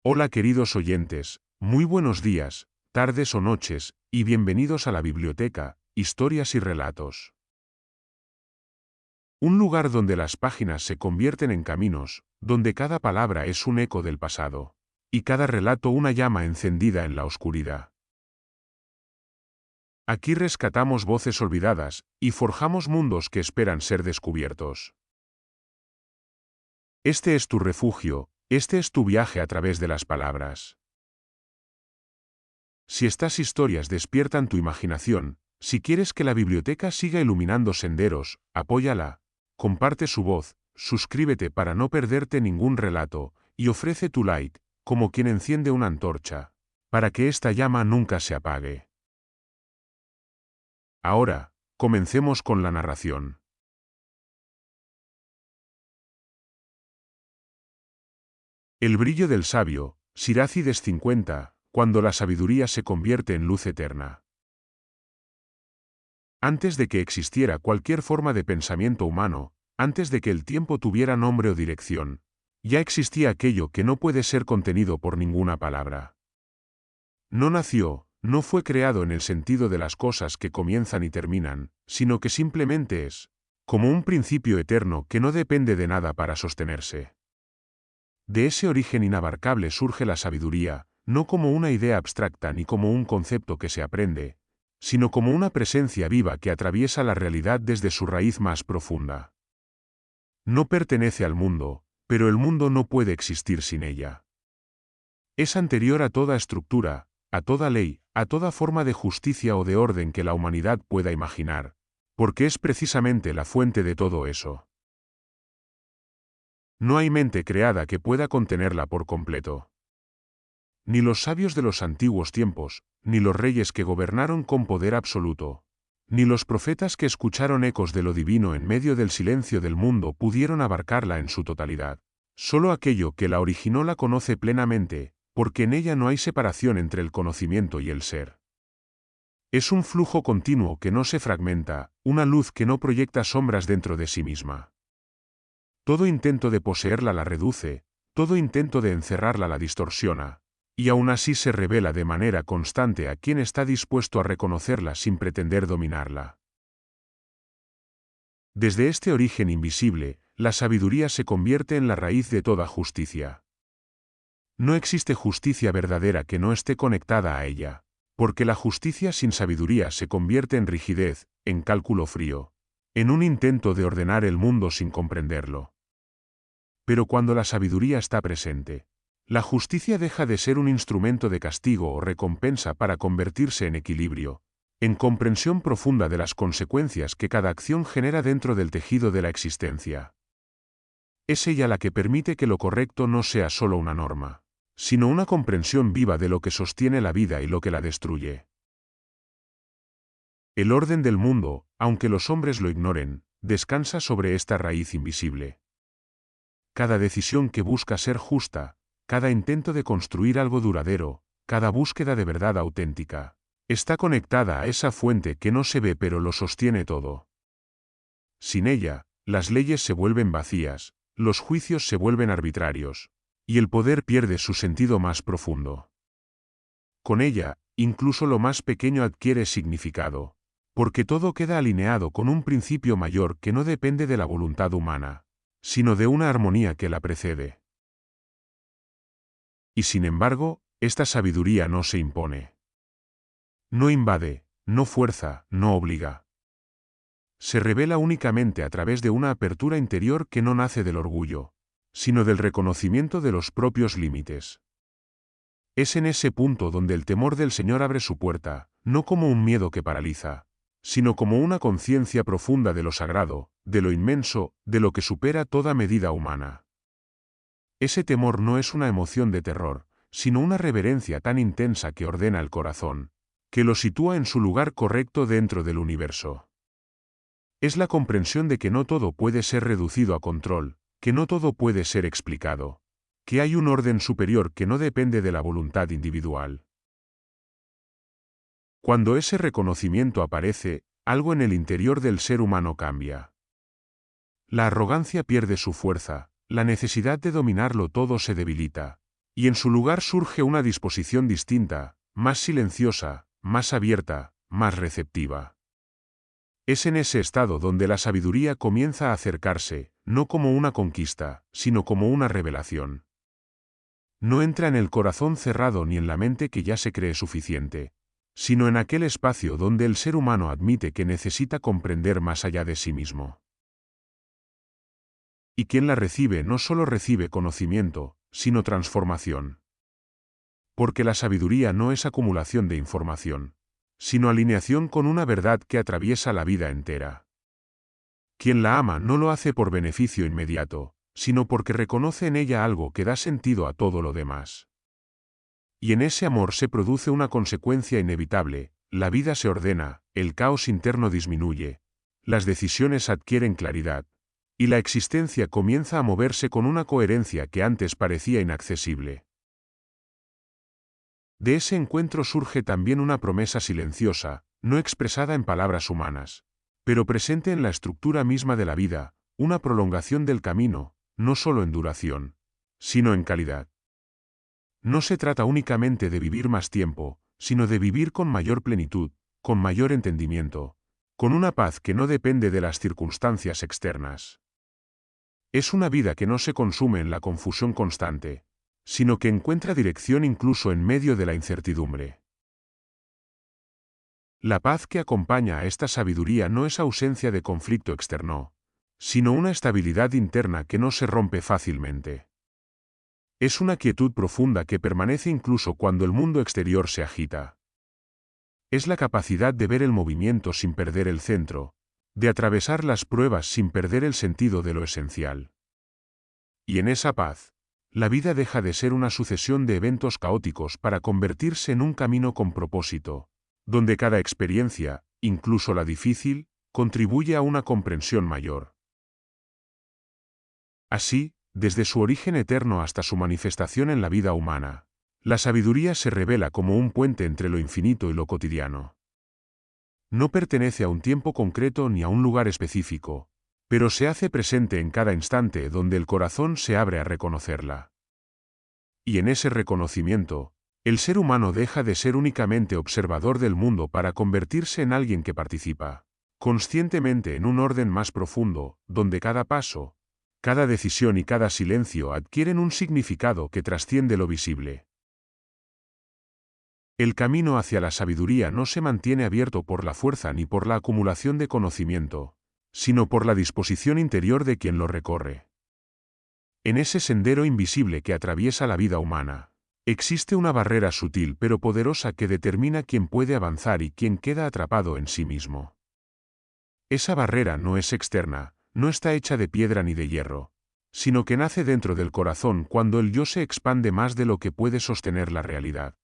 Hola queridos oyentes, muy buenos días, tardes o noches, y bienvenidos a la biblioteca, Historias y Relatos. Un lugar donde las páginas se convierten en caminos, donde cada palabra es un eco del pasado, y cada relato una llama encendida en la oscuridad. Aquí rescatamos voces olvidadas, y forjamos mundos que esperan ser descubiertos. Este es tu refugio, este es tu viaje a través de las palabras. Si estas historias despiertan tu imaginación, si quieres que la biblioteca siga iluminando senderos, apóyala, comparte su voz, suscríbete para no perderte ningún relato, y ofrece tu like, como quien enciende una antorcha, para que esta llama nunca se apague. Ahora, comencemos con la narración. El brillo del sabio, Sirácides 50, cuando la sabiduría se convierte en luz eterna. Antes de que existiera cualquier forma de pensamiento humano, antes de que el tiempo tuviera nombre o dirección, ya existía aquello que no puede ser contenido por ninguna palabra. No nació, no fue creado en el sentido de las cosas que comienzan y terminan, sino que simplemente es, como un principio eterno que no depende de nada para sostenerse. De ese origen inabarcable surge la sabiduría, no como una idea abstracta ni como un concepto que se aprende, sino como una presencia viva que atraviesa la realidad desde su raíz más profunda. No pertenece al mundo, pero el mundo no puede existir sin ella. Es anterior a toda estructura, a toda ley, a toda forma de justicia o de orden que la humanidad pueda imaginar, porque es precisamente la fuente de todo eso. No hay mente creada que pueda contenerla por completo. Ni los sabios de los antiguos tiempos, ni los reyes que gobernaron con poder absoluto, ni los profetas que escucharon ecos de lo divino en medio del silencio del mundo pudieron abarcarla en su totalidad. Solo aquello que la originó la conoce plenamente, porque en ella no hay separación entre el conocimiento y el ser. Es un flujo continuo que no se fragmenta, una luz que no proyecta sombras dentro de sí misma. Todo intento de poseerla la reduce, todo intento de encerrarla la distorsiona, y aún así se revela de manera constante a quien está dispuesto a reconocerla sin pretender dominarla. Desde este origen invisible, la sabiduría se convierte en la raíz de toda justicia. No existe justicia verdadera que no esté conectada a ella, porque la justicia sin sabiduría se convierte en rigidez, en cálculo frío, en un intento de ordenar el mundo sin comprenderlo. Pero cuando la sabiduría está presente, la justicia deja de ser un instrumento de castigo o recompensa para convertirse en equilibrio, en comprensión profunda de las consecuencias que cada acción genera dentro del tejido de la existencia. Es ella la que permite que lo correcto no sea solo una norma, sino una comprensión viva de lo que sostiene la vida y lo que la destruye. El orden del mundo, aunque los hombres lo ignoren, descansa sobre esta raíz invisible. Cada decisión que busca ser justa, cada intento de construir algo duradero, cada búsqueda de verdad auténtica, está conectada a esa fuente que no se ve pero lo sostiene todo. Sin ella, las leyes se vuelven vacías, los juicios se vuelven arbitrarios, y el poder pierde su sentido más profundo. Con ella, incluso lo más pequeño adquiere significado, porque todo queda alineado con un principio mayor que no depende de la voluntad humana, sino de una armonía que la precede. Y sin embargo, esta sabiduría no se impone. No invade, no fuerza, no obliga. Se revela únicamente a través de una apertura interior que no nace del orgullo, sino del reconocimiento de los propios límites. Es en ese punto donde el temor del Señor abre su puerta, no como un miedo que paraliza, sino como una conciencia profunda de lo sagrado, de lo inmenso, de lo que supera toda medida humana. Ese temor no es una emoción de terror, sino una reverencia tan intensa que ordena el corazón, que lo sitúa en su lugar correcto dentro del universo. Es la comprensión de que no todo puede ser reducido a control, que no todo puede ser explicado, que hay un orden superior que no depende de la voluntad individual. Cuando ese reconocimiento aparece, algo en el interior del ser humano cambia. La arrogancia pierde su fuerza, la necesidad de dominarlo todo se debilita, Y en su lugar surge una disposición distinta, más silenciosa, más abierta, más receptiva. Es en ese estado donde la sabiduría comienza a acercarse, no como una conquista, sino como una revelación. No entra en el corazón cerrado ni en la mente que ya se cree suficiente, sino en aquel espacio donde el ser humano admite que necesita comprender más allá de sí mismo. Y quien la recibe no solo recibe conocimiento, sino transformación. Porque la sabiduría no es acumulación de información, sino alineación con una verdad que atraviesa la vida entera. Quien la ama no lo hace por beneficio inmediato, sino porque reconoce en ella algo que da sentido a todo lo demás. Y en ese amor se produce una consecuencia inevitable: la vida se ordena, el caos interno disminuye, las decisiones adquieren claridad, y la existencia comienza a moverse con una coherencia que antes parecía inaccesible. De ese encuentro surge también una promesa silenciosa, no expresada en palabras humanas, pero presente en la estructura misma de la vida, una prolongación del camino, no solo en duración, sino en calidad. No se trata únicamente de vivir más tiempo, sino de vivir con mayor plenitud, con mayor entendimiento, con una paz que no depende de las circunstancias externas. Es una vida que no se consume en la confusión constante, sino que encuentra dirección incluso en medio de la incertidumbre. La paz que acompaña a esta sabiduría no es ausencia de conflicto externo, sino una estabilidad interna que no se rompe fácilmente. Es una quietud profunda que permanece incluso cuando el mundo exterior se agita. Es la capacidad de ver el movimiento sin perder el centro, de atravesar las pruebas sin perder el sentido de lo esencial. Y en esa paz, la vida deja de ser una sucesión de eventos caóticos para convertirse en un camino con propósito, donde cada experiencia, incluso la difícil, contribuye a una comprensión mayor. Así, desde su origen eterno hasta su manifestación en la vida humana, la sabiduría se revela como un puente entre lo infinito y lo cotidiano. No pertenece a un tiempo concreto ni a un lugar específico, pero se hace presente en cada instante donde el corazón se abre a reconocerla. Y en ese reconocimiento, el ser humano deja de ser únicamente observador del mundo para convertirse en alguien que participa, conscientemente, en un orden más profundo, donde cada paso, cada decisión y cada silencio adquieren un significado que trasciende lo visible. El camino hacia la sabiduría no se mantiene abierto por la fuerza ni por la acumulación de conocimiento, sino por la disposición interior de quien lo recorre. En ese sendero invisible que atraviesa la vida humana, existe una barrera sutil pero poderosa que determina quién puede avanzar y quién queda atrapado en sí mismo. Esa barrera no es externa, no está hecha de piedra ni de hierro, sino que nace dentro del corazón cuando el yo se expande más de lo que puede sostener la realidad.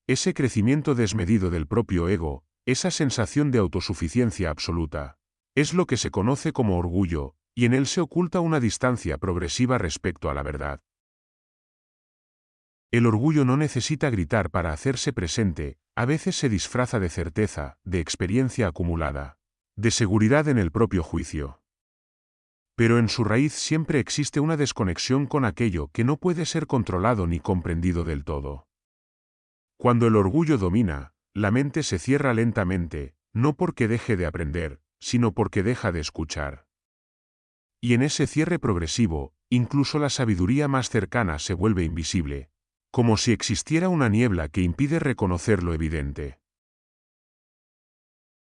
Ese crecimiento desmedido del propio ego, esa sensación de autosuficiencia absoluta, es lo que se conoce como orgullo, y en él se oculta una distancia progresiva respecto a la verdad. El orgullo no necesita gritar para hacerse presente, a veces se disfraza de certeza, de experiencia acumulada, de seguridad en el propio juicio. Pero en su raíz siempre existe una desconexión con aquello que no puede ser controlado ni comprendido del todo. Cuando el orgullo domina, la mente se cierra lentamente, no porque deje de aprender, sino porque deja de escuchar. Y en ese cierre progresivo, incluso la sabiduría más cercana se vuelve invisible, como si existiera una niebla que impide reconocer lo evidente.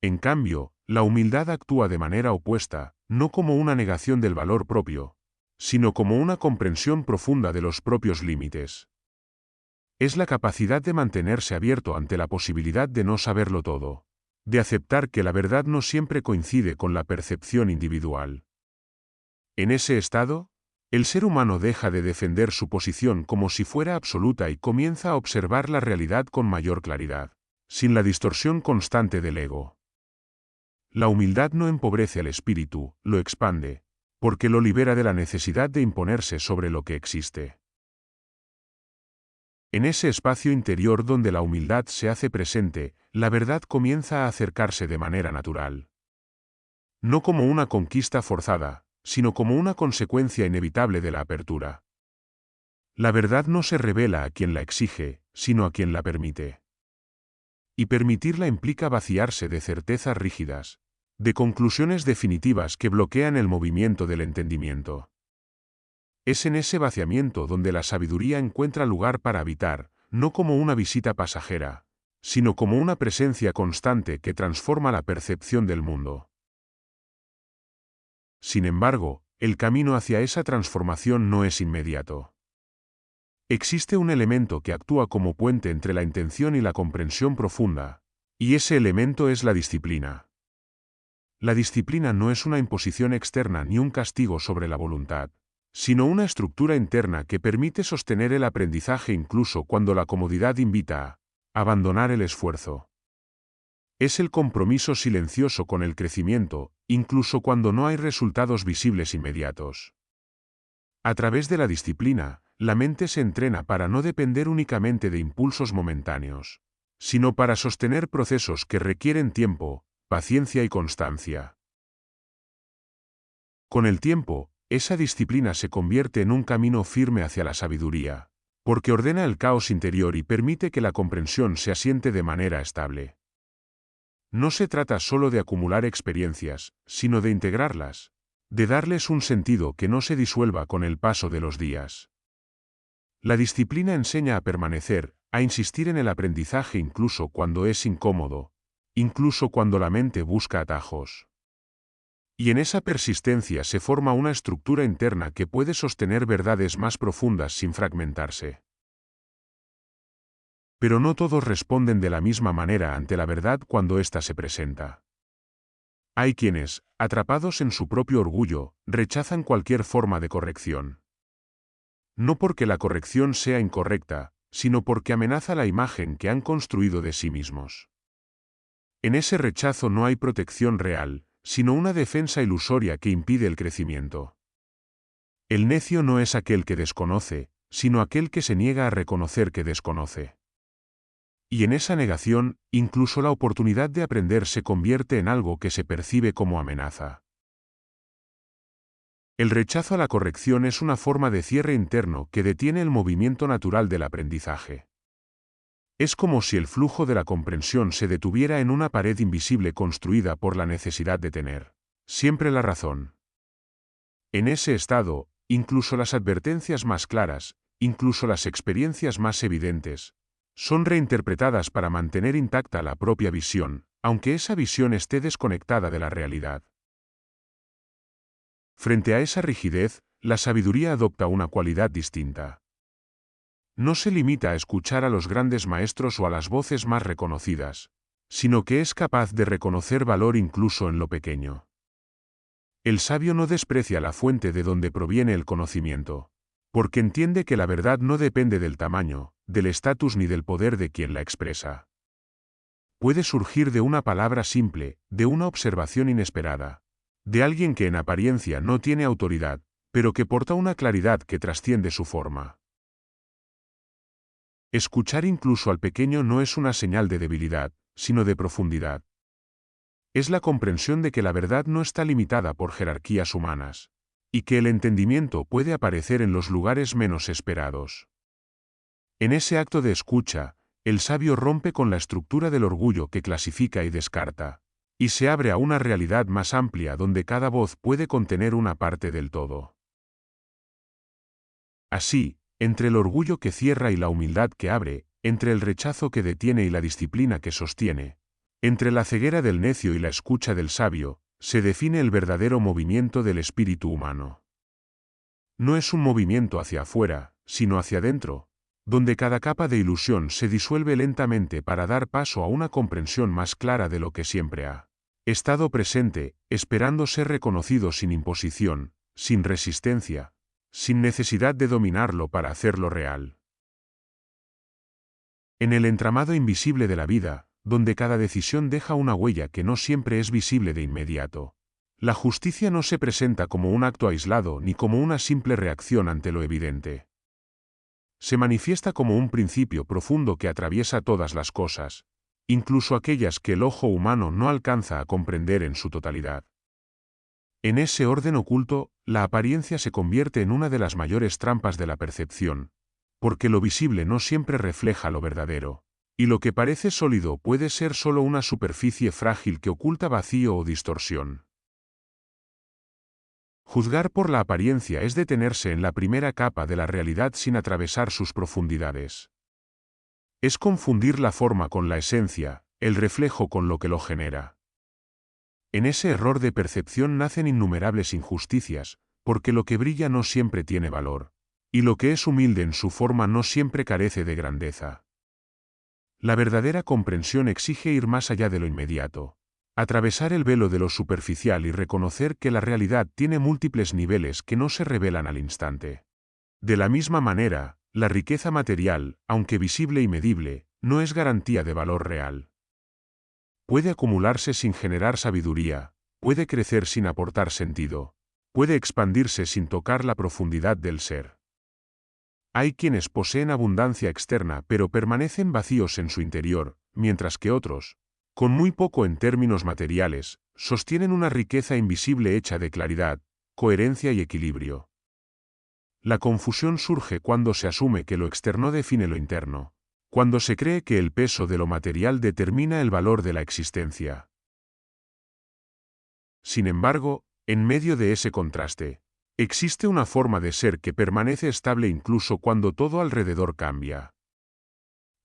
En cambio, la humildad actúa de manera opuesta, no como una negación del valor propio, sino como una comprensión profunda de los propios límites. Es la capacidad de mantenerse abierto ante la posibilidad de no saberlo todo, de aceptar que la verdad no siempre coincide con la percepción individual. En ese estado, el ser humano deja de defender su posición como si fuera absoluta y comienza a observar la realidad con mayor claridad, sin la distorsión constante del ego. La humildad no empobrece al espíritu, lo expande, porque lo libera de la necesidad de imponerse sobre lo que existe. En ese espacio interior donde la humildad se hace presente, la verdad comienza a acercarse de manera natural. No como una conquista forzada, sino como una consecuencia inevitable de la apertura. La verdad no se revela a quien la exige, sino a quien la permite. Y permitirla implica vaciarse de certezas rígidas, de conclusiones definitivas que bloquean el movimiento del entendimiento. Es en ese vaciamiento donde la sabiduría encuentra lugar para habitar, no como una visita pasajera, sino como una presencia constante que transforma la percepción del mundo. Sin embargo, el camino hacia esa transformación no es inmediato. Existe un elemento que actúa como puente entre la intención y la comprensión profunda, y ese elemento es la disciplina. La disciplina no es una imposición externa ni un castigo sobre la voluntad, sino una estructura interna que permite sostener el aprendizaje incluso cuando la comodidad invita a abandonar el esfuerzo. Es el compromiso silencioso con el crecimiento, incluso cuando no hay resultados visibles inmediatos. A través de la disciplina, la mente se entrena para no depender únicamente de impulsos momentáneos, sino para sostener procesos que requieren tiempo, paciencia y constancia. Con el tiempo, esa disciplina se convierte en un camino firme hacia la sabiduría, porque ordena el caos interior y permite que la comprensión se asiente de manera estable. No se trata solo de acumular experiencias, sino de integrarlas, de darles un sentido que no se disuelva con el paso de los días. La disciplina enseña a permanecer, a insistir en el aprendizaje incluso cuando es incómodo, incluso cuando la mente busca atajos. Y en esa persistencia se forma una estructura interna que puede sostener verdades más profundas sin fragmentarse. Pero no todos responden de la misma manera ante la verdad cuando ésta se presenta. Hay quienes, atrapados en su propio orgullo, rechazan cualquier forma de corrección. No porque la corrección sea incorrecta, sino porque amenaza la imagen que han construido de sí mismos. En ese rechazo no hay protección real, sino una defensa ilusoria que impide el crecimiento. El necio no es aquel que desconoce, sino aquel que se niega a reconocer que desconoce. Y en esa negación, incluso la oportunidad de aprender se convierte en algo que se percibe como amenaza. El rechazo a la corrección es una forma de cierre interno que detiene el movimiento natural del aprendizaje. Es como si el flujo de la comprensión se detuviera en una pared invisible construida por la necesidad de tener siempre la razón. En ese estado, incluso las advertencias más claras, incluso las experiencias más evidentes, son reinterpretadas para mantener intacta la propia visión, aunque esa visión esté desconectada de la realidad. Frente a esa rigidez, la sabiduría adopta una cualidad distinta. No se limita a escuchar a los grandes maestros o a las voces más reconocidas, sino que es capaz de reconocer valor incluso en lo pequeño. El sabio no desprecia la fuente de donde proviene el conocimiento, porque entiende que la verdad no depende del tamaño, del estatus ni del poder de quien la expresa. Puede surgir de una palabra simple, de una observación inesperada, de alguien que en apariencia no tiene autoridad, pero que porta una claridad que trasciende su forma. Escuchar incluso al pequeño no es una señal de debilidad, sino de profundidad. Es la comprensión de que la verdad no está limitada por jerarquías humanas, y que el entendimiento puede aparecer en los lugares menos esperados. En ese acto de escucha, el sabio rompe con la estructura del orgullo que clasifica y descarta, y se abre a una realidad más amplia donde cada voz puede contener una parte del todo. Así, entre el orgullo que cierra y la humildad que abre, entre el rechazo que detiene y la disciplina que sostiene, entre la ceguera del necio y la escucha del sabio, se define el verdadero movimiento del espíritu humano. No es un movimiento hacia afuera, sino hacia adentro, donde cada capa de ilusión se disuelve lentamente para dar paso a una comprensión más clara de lo que siempre ha estado presente, esperando ser reconocido sin imposición, sin resistencia, sin necesidad de dominarlo para hacerlo real. En el entramado invisible de la vida, donde cada decisión deja una huella que no siempre es visible de inmediato, la justicia no se presenta como un acto aislado ni como una simple reacción ante lo evidente. Se manifiesta como un principio profundo que atraviesa todas las cosas, incluso aquellas que el ojo humano no alcanza a comprender en su totalidad. En ese orden oculto, la apariencia se convierte en una de las mayores trampas de la percepción, porque lo visible no siempre refleja lo verdadero, y lo que parece sólido puede ser solo una superficie frágil que oculta vacío o distorsión. Juzgar por la apariencia es detenerse en la primera capa de la realidad sin atravesar sus profundidades. Es confundir la forma con la esencia, el reflejo con lo que lo genera. En ese error de percepción nacen innumerables injusticias, porque lo que brilla no siempre tiene valor, y lo que es humilde en su forma no siempre carece de grandeza. La verdadera comprensión exige ir más allá de lo inmediato, atravesar el velo de lo superficial y reconocer que la realidad tiene múltiples niveles que no se revelan al instante. De la misma manera, la riqueza material, aunque visible y medible, no es garantía de valor real. Puede acumularse sin generar sabiduría, puede crecer sin aportar sentido, puede expandirse sin tocar la profundidad del ser. Hay quienes poseen abundancia externa pero permanecen vacíos en su interior, mientras que otros, con muy poco en términos materiales, sostienen una riqueza invisible hecha de claridad, coherencia y equilibrio. La confusión surge cuando se asume que lo externo define lo interno, cuando se cree que el peso de lo material determina el valor de la existencia. Sin embargo, en medio de ese contraste, existe una forma de ser que permanece estable incluso cuando todo alrededor cambia.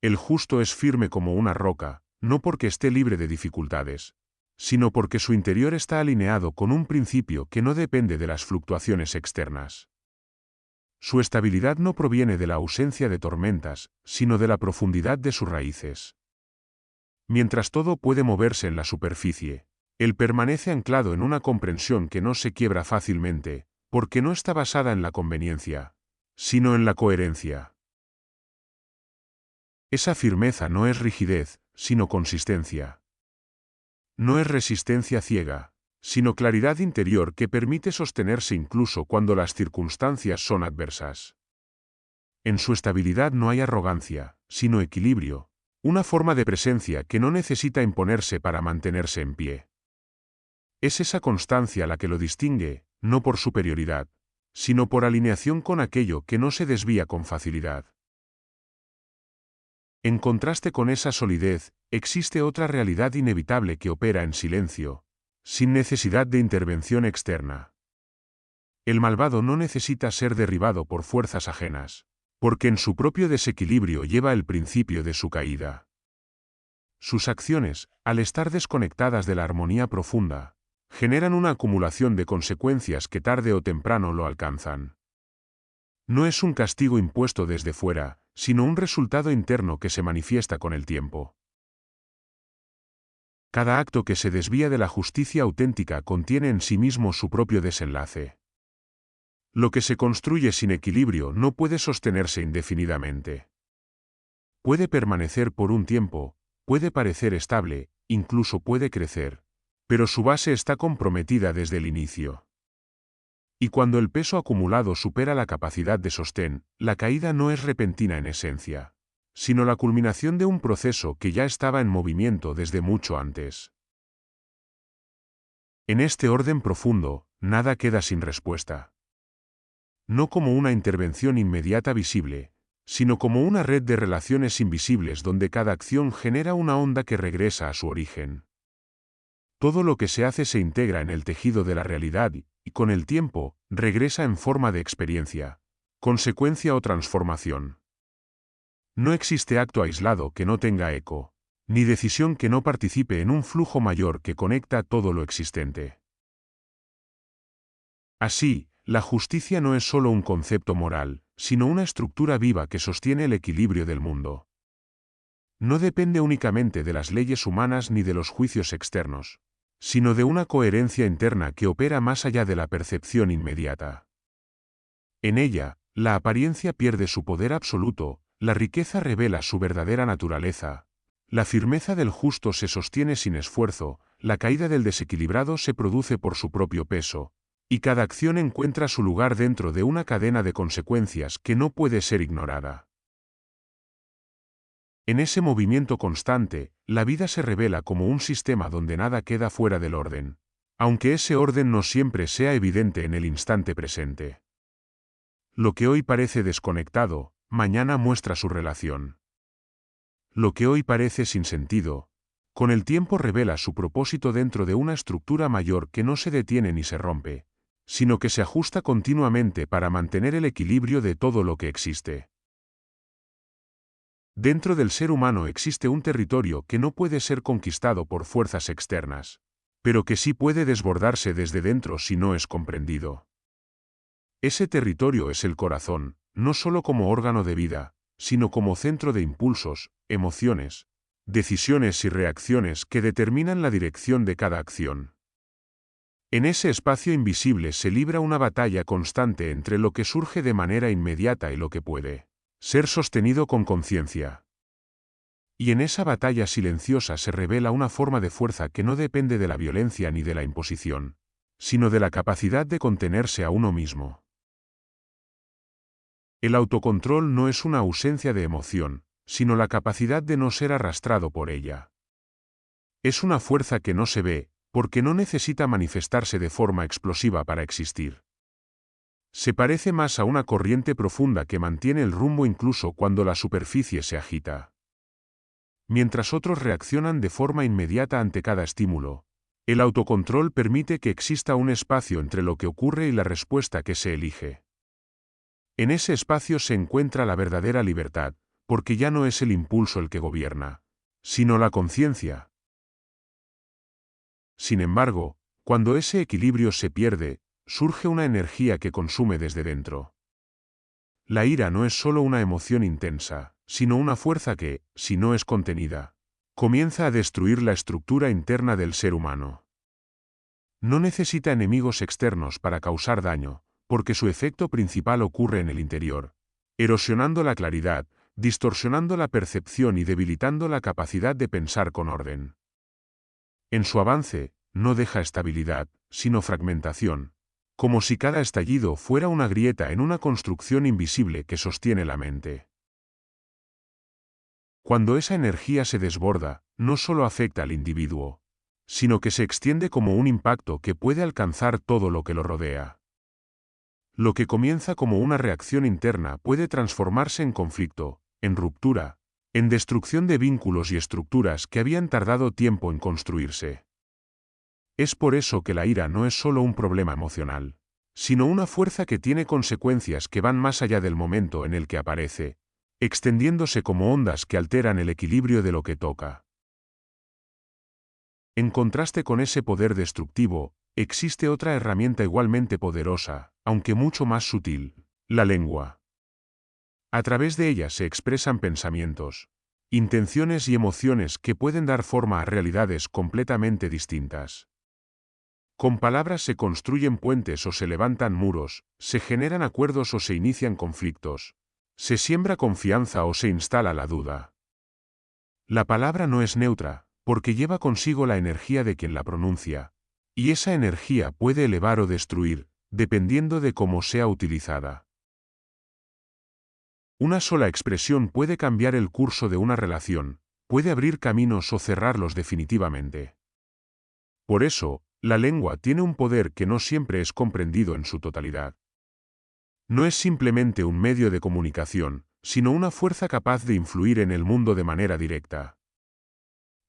El justo es firme como una roca, no porque esté libre de dificultades, sino porque su interior está alineado con un principio que no depende de las fluctuaciones externas. Su estabilidad no proviene de la ausencia de tormentas, sino de la profundidad de sus raíces. Mientras todo puede moverse en la superficie, él permanece anclado en una comprensión que no se quiebra fácilmente, porque no está basada en la conveniencia, sino en la coherencia. Esa firmeza no es rigidez, sino consistencia. No es resistencia ciega, sino claridad interior que permite sostenerse incluso cuando las circunstancias son adversas. En su estabilidad no hay arrogancia, sino equilibrio, una forma de presencia que no necesita imponerse para mantenerse en pie. Es esa constancia la que lo distingue, no por superioridad, sino por alineación con aquello que no se desvía con facilidad. En contraste con esa solidez, existe otra realidad inevitable que opera en silencio, sin necesidad de intervención externa. El malvado no necesita ser derribado por fuerzas ajenas, porque en su propio desequilibrio lleva el principio de su caída. Sus acciones, al estar desconectadas de la armonía profunda, generan una acumulación de consecuencias que tarde o temprano lo alcanzan. No es un castigo impuesto desde fuera, sino un resultado interno que se manifiesta con el tiempo. Cada acto que se desvía de la justicia auténtica contiene en sí mismo su propio desenlace. Lo que se construye sin equilibrio no puede sostenerse indefinidamente. Puede permanecer por un tiempo, puede parecer estable, incluso puede crecer, pero su base está comprometida desde el inicio. Y cuando el peso acumulado supera la capacidad de sostén, la caída no es repentina en esencia, sino la culminación de un proceso que ya estaba en movimiento desde mucho antes. En este orden profundo, nada queda sin respuesta. No como una intervención inmediata visible, sino como una red de relaciones invisibles donde cada acción genera una onda que regresa a su origen. Todo lo que se hace se integra en el tejido de la realidad y, con el tiempo, regresa en forma de experiencia, consecuencia o transformación. No existe acto aislado que no tenga eco, ni decisión que no participe en un flujo mayor que conecta todo lo existente. Así, la justicia no es solo un concepto moral, sino una estructura viva que sostiene el equilibrio del mundo. No depende únicamente de las leyes humanas ni de los juicios externos, sino de una coherencia interna que opera más allá de la percepción inmediata. En ella, la apariencia pierde su poder absoluto, la riqueza revela su verdadera naturaleza, la firmeza del justo se sostiene sin esfuerzo, la caída del desequilibrado se produce por su propio peso, y cada acción encuentra su lugar dentro de una cadena de consecuencias que no puede ser ignorada. En ese movimiento constante, la vida se revela como un sistema donde nada queda fuera del orden, aunque ese orden no siempre sea evidente en el instante presente. Lo que hoy parece desconectado, mañana muestra su relación. Lo que hoy parece sin sentido, con el tiempo revela su propósito dentro de una estructura mayor que no se detiene ni se rompe, sino que se ajusta continuamente para mantener el equilibrio de todo lo que existe. Dentro del ser humano existe un territorio que no puede ser conquistado por fuerzas externas, pero que sí puede desbordarse desde dentro si no es comprendido. Ese territorio es el corazón, no solo como órgano de vida, sino como centro de impulsos, emociones, decisiones y reacciones que determinan la dirección de cada acción. En ese espacio invisible se libra una batalla constante entre lo que surge de manera inmediata y lo que puede ser sostenido con conciencia. Y en esa batalla silenciosa se revela una forma de fuerza que no depende de la violencia ni de la imposición, sino de la capacidad de contenerse a uno mismo. El autocontrol no es una ausencia de emoción, sino la capacidad de no ser arrastrado por ella. Es una fuerza que no se ve, porque no necesita manifestarse de forma explosiva para existir. Se parece más a una corriente profunda que mantiene el rumbo incluso cuando la superficie se agita. Mientras otros reaccionan de forma inmediata ante cada estímulo, el autocontrol permite que exista un espacio entre lo que ocurre y la respuesta que se elige. En ese espacio se encuentra la verdadera libertad, porque ya no es el impulso el que gobierna, sino la conciencia. Sin embargo, cuando ese equilibrio se pierde, surge una energía que consume desde dentro. La ira no es solo una emoción intensa, sino una fuerza que, si no es contenida, comienza a destruir la estructura interna del ser humano. No necesita enemigos externos para causar daño, porque su efecto principal ocurre en el interior, erosionando la claridad, distorsionando la percepción y debilitando la capacidad de pensar con orden. En su avance, no deja estabilidad, sino fragmentación, como si cada estallido fuera una grieta en una construcción invisible que sostiene la mente. Cuando esa energía se desborda, no solo afecta al individuo, sino que se extiende como un impacto que puede alcanzar todo lo que lo rodea. Lo que comienza como una reacción interna puede transformarse en conflicto, en ruptura, en destrucción de vínculos y estructuras que habían tardado tiempo en construirse. Es por eso que la ira no es solo un problema emocional, sino una fuerza que tiene consecuencias que van más allá del momento en el que aparece, extendiéndose como ondas que alteran el equilibrio de lo que toca. En contraste con ese poder destructivo, existe otra herramienta igualmente poderosa, aunque mucho más sutil: la lengua. A través de ella se expresan pensamientos, intenciones y emociones que pueden dar forma a realidades completamente distintas. Con palabras se construyen puentes o se levantan muros, se generan acuerdos o se inician conflictos, se siembra confianza o se instala la duda. La palabra no es neutra, porque lleva consigo la energía de quien la pronuncia, y esa energía puede elevar o destruir, dependiendo de cómo sea utilizada. Una sola expresión puede cambiar el curso de una relación, puede abrir caminos o cerrarlos definitivamente. Por eso, la lengua tiene un poder que no siempre es comprendido en su totalidad. No es simplemente un medio de comunicación, sino una fuerza capaz de influir en el mundo de manera directa.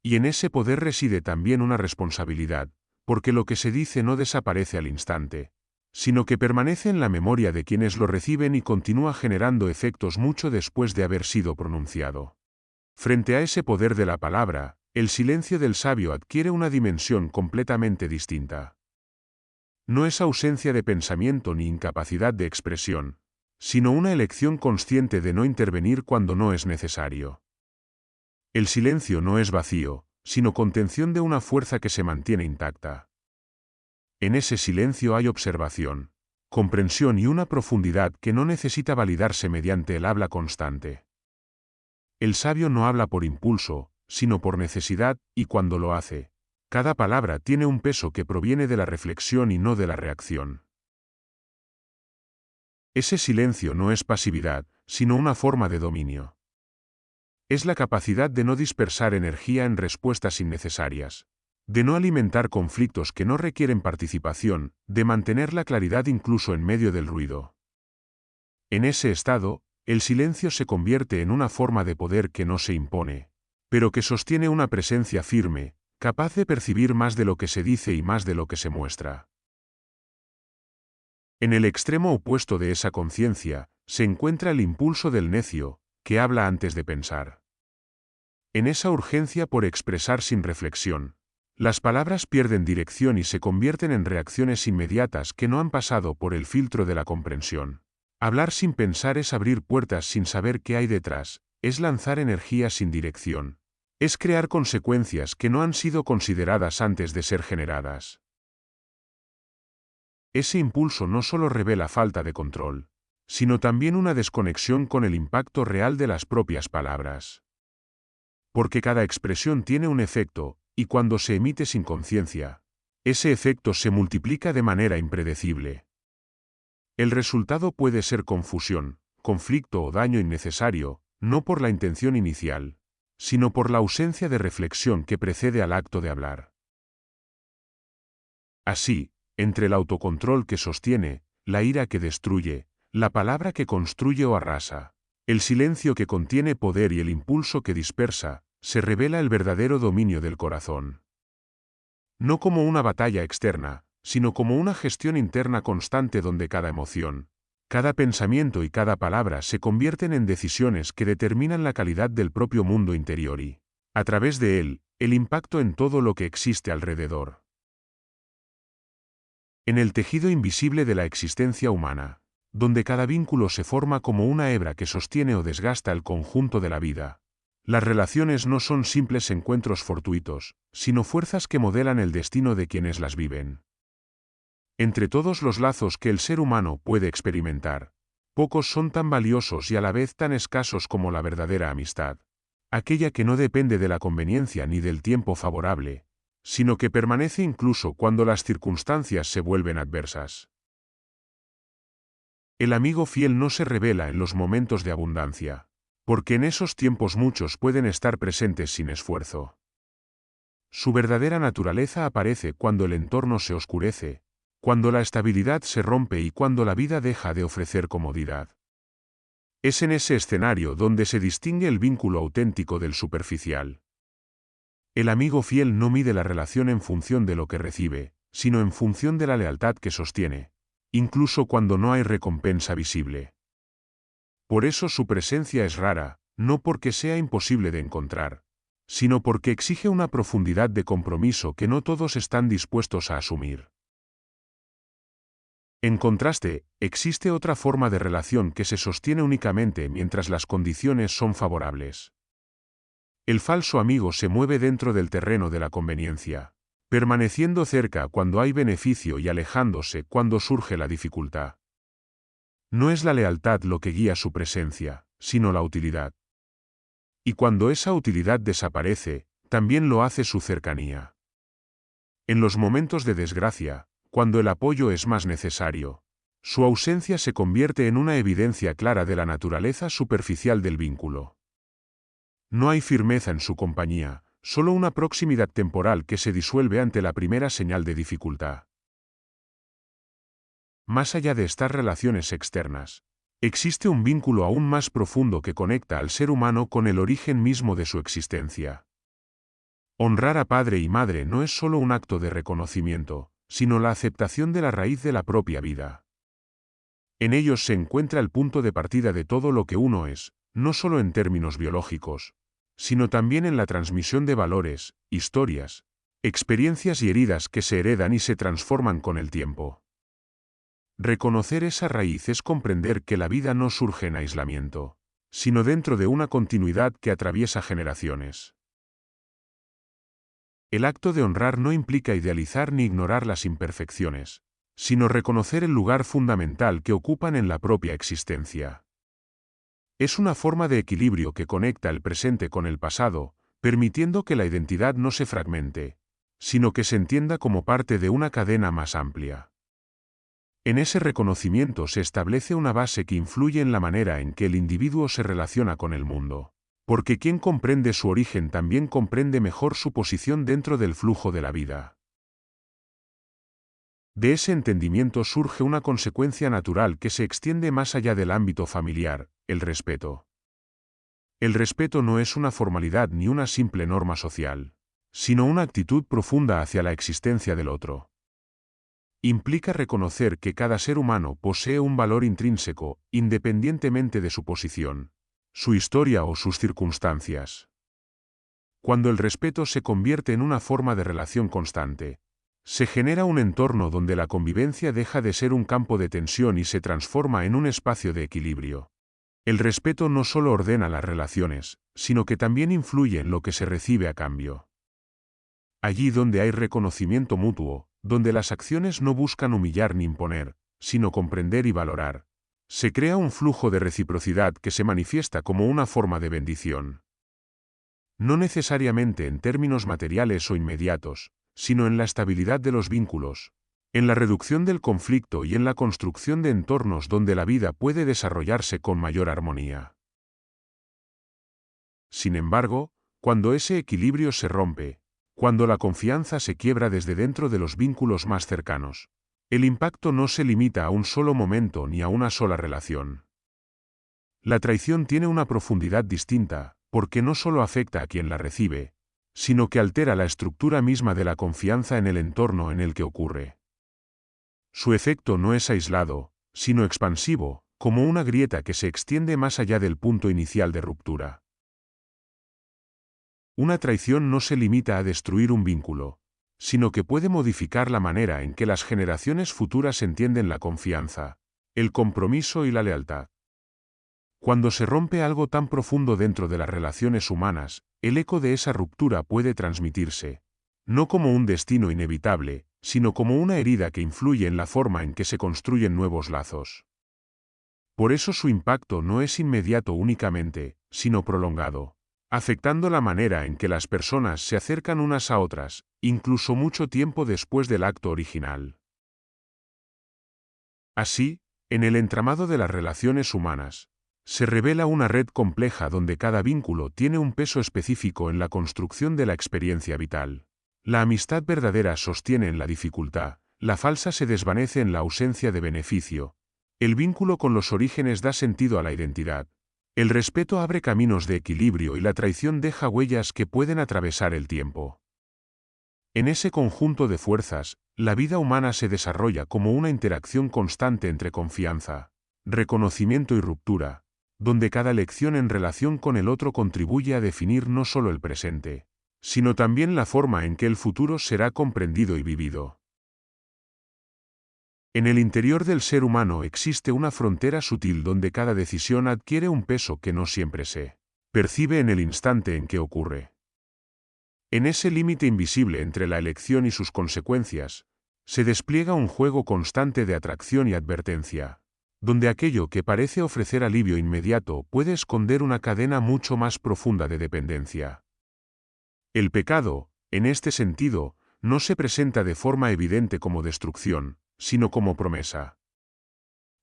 Y en ese poder reside también una responsabilidad, porque lo que se dice no desaparece al instante, sino que permanece en la memoria de quienes lo reciben y continúa generando efectos mucho después de haber sido pronunciado. Frente a ese poder de la palabra, el silencio del sabio adquiere una dimensión completamente distinta. No es ausencia de pensamiento ni incapacidad de expresión, sino una elección consciente de no intervenir cuando no es necesario. El silencio no es vacío, sino contención de una fuerza que se mantiene intacta. En ese silencio hay observación, comprensión y una profundidad que no necesita validarse mediante el habla constante. El sabio no habla por impulso, sino por necesidad, y cuando lo hace, cada palabra tiene un peso que proviene de la reflexión y no de la reacción. Ese silencio no es pasividad, sino una forma de dominio. Es la capacidad de no dispersar energía en respuestas innecesarias, de no alimentar conflictos que no requieren participación, de mantener la claridad incluso en medio del ruido. En ese estado, El silencio se convierte en una forma de poder que no se impone, pero que sostiene una presencia firme, capaz de percibir más de lo que se dice y más de lo que se muestra. En el extremo opuesto de esa conciencia, se encuentra el impulso del necio, que habla antes de pensar. En esa urgencia por expresar sin reflexión, las palabras pierden dirección y se convierten en reacciones inmediatas que no han pasado por el filtro de la comprensión. Hablar sin pensar es abrir puertas sin saber qué hay detrás, es lanzar energía sin dirección. Es crear consecuencias que no han sido consideradas antes de ser generadas. Ese impulso no solo revela falta de control, sino también una desconexión con el impacto real de las propias palabras. Porque cada expresión tiene un efecto, y cuando se emite sin conciencia, ese efecto se multiplica de manera impredecible. El resultado puede ser confusión, conflicto o daño innecesario, no por la intención inicial, sino por la ausencia de reflexión que precede al acto de hablar. Así, entre el autocontrol que sostiene, la ira que destruye, la palabra que construye o arrasa, el silencio que contiene poder y el impulso que dispersa, se revela el verdadero dominio del corazón. No como una batalla externa, sino como una gestión interna constante donde cada emoción, cada pensamiento y cada palabra se convierten en decisiones que determinan la calidad del propio mundo interior y, a través de él, el impacto en todo lo que existe alrededor. En el tejido invisible de la existencia humana, donde cada vínculo se forma como una hebra que sostiene o desgasta el conjunto de la vida, las relaciones no son simples encuentros fortuitos, sino fuerzas que modelan el destino de quienes las viven. Entre todos los lazos que el ser humano puede experimentar, pocos son tan valiosos y a la vez tan escasos como la verdadera amistad, aquella que no depende de la conveniencia ni del tiempo favorable, sino que permanece incluso cuando las circunstancias se vuelven adversas. El amigo fiel no se revela en los momentos de abundancia, porque en esos tiempos muchos pueden estar presentes sin esfuerzo. Su verdadera naturaleza aparece cuando el entorno se oscurece, cuando la estabilidad se rompe y cuando la vida deja de ofrecer comodidad. Es en ese escenario donde se distingue el vínculo auténtico del superficial. El amigo fiel no mide la relación en función de lo que recibe, sino en función de la lealtad que sostiene, incluso cuando no hay recompensa visible. Por eso su presencia es rara, no porque sea imposible de encontrar, sino porque exige una profundidad de compromiso que no todos están dispuestos a asumir. En contraste, existe otra forma de relación que se sostiene únicamente mientras las condiciones son favorables. El falso amigo se mueve dentro del terreno de la conveniencia, permaneciendo cerca cuando hay beneficio y alejándose cuando surge la dificultad. No es la lealtad lo que guía su presencia, sino la utilidad. Y cuando esa utilidad desaparece, también lo hace su cercanía. En los momentos de desgracia, cuando el apoyo es más necesario, su ausencia se convierte en una evidencia clara de la naturaleza superficial del vínculo. No hay firmeza en su compañía, solo una proximidad temporal que se disuelve ante la primera señal de dificultad. Más allá de estas relaciones externas, existe un vínculo aún más profundo que conecta al ser humano con el origen mismo de su existencia. Honrar a padre y madre no es solo un acto de reconocimiento, sino la aceptación de la raíz de la propia vida. En ellos se encuentra el punto de partida de todo lo que uno es, no solo en términos biológicos, sino también en la transmisión de valores, historias, experiencias y heridas que se heredan y se transforman con el tiempo. Reconocer esa raíz es comprender que la vida no surge en aislamiento, sino dentro de una continuidad que atraviesa generaciones. El acto de honrar no implica idealizar ni ignorar las imperfecciones, sino reconocer el lugar fundamental que ocupan en la propia existencia. Es una forma de equilibrio que conecta el presente con el pasado, permitiendo que la identidad no se fragmente, sino que se entienda como parte de una cadena más amplia. En ese reconocimiento se establece una base que influye en la manera en que el individuo se relaciona con el mundo, porque quien comprende su origen también comprende mejor su posición dentro del flujo de la vida. De ese entendimiento surge una consecuencia natural que se extiende más allá del ámbito familiar, el respeto. El respeto no es una formalidad ni una simple norma social, sino una actitud profunda hacia la existencia del otro. Implica reconocer que cada ser humano posee un valor intrínseco, independientemente de su posición, su historia o sus circunstancias. Cuando el respeto se convierte en una forma de relación constante, se genera un entorno donde la convivencia deja de ser un campo de tensión y se transforma en un espacio de equilibrio. El respeto no solo ordena las relaciones, sino que también influye en lo que se recibe a cambio. Allí donde hay reconocimiento mutuo, donde las acciones no buscan humillar ni imponer, sino comprender y valorar, se crea un flujo de reciprocidad que se manifiesta como una forma de bendición. No necesariamente en términos materiales o inmediatos, sino en la estabilidad de los vínculos, en la reducción del conflicto y en la construcción de entornos donde la vida puede desarrollarse con mayor armonía. Sin embargo, cuando ese equilibrio se rompe, cuando la confianza se quiebra desde dentro de los vínculos más cercanos, el impacto no se limita a un solo momento ni a una sola relación. La traición tiene una profundidad distinta, porque no solo afecta a quien la recibe, sino que altera la estructura misma de la confianza en el entorno en el que ocurre. Su efecto no es aislado, sino expansivo, como una grieta que se extiende más allá del punto inicial de ruptura. Una traición no se limita a destruir un vínculo, sino que puede modificar la manera en que las generaciones futuras entienden la confianza, el compromiso y la lealtad. Cuando se rompe algo tan profundo dentro de las relaciones humanas, el eco de esa ruptura puede transmitirse, no como un destino inevitable, sino como una herida que influye en la forma en que se construyen nuevos lazos. Por eso su impacto no es inmediato únicamente, sino prolongado, afectando la manera en que las personas se acercan unas a otras, incluso mucho tiempo después del acto original. Así, en el entramado de las relaciones humanas, se revela una red compleja donde cada vínculo tiene un peso específico en la construcción de la experiencia vital. La amistad verdadera sostiene en la dificultad, la falsa se desvanece en la ausencia de beneficio. El vínculo con los orígenes da sentido a la identidad. El respeto abre caminos de equilibrio y la traición deja huellas que pueden atravesar el tiempo. En ese conjunto de fuerzas, la vida humana se desarrolla como una interacción constante entre confianza, reconocimiento y ruptura, donde cada lección en relación con el otro contribuye a definir no solo el presente, sino también la forma en que el futuro será comprendido y vivido. En el interior del ser humano existe una frontera sutil donde cada decisión adquiere un peso que no siempre se percibe en el instante en que ocurre. En ese límite invisible entre la elección y sus consecuencias, se despliega un juego constante de atracción y advertencia, donde aquello que parece ofrecer alivio inmediato puede esconder una cadena mucho más profunda de dependencia. El pecado, en este sentido, no se presenta de forma evidente como destrucción, sino como promesa.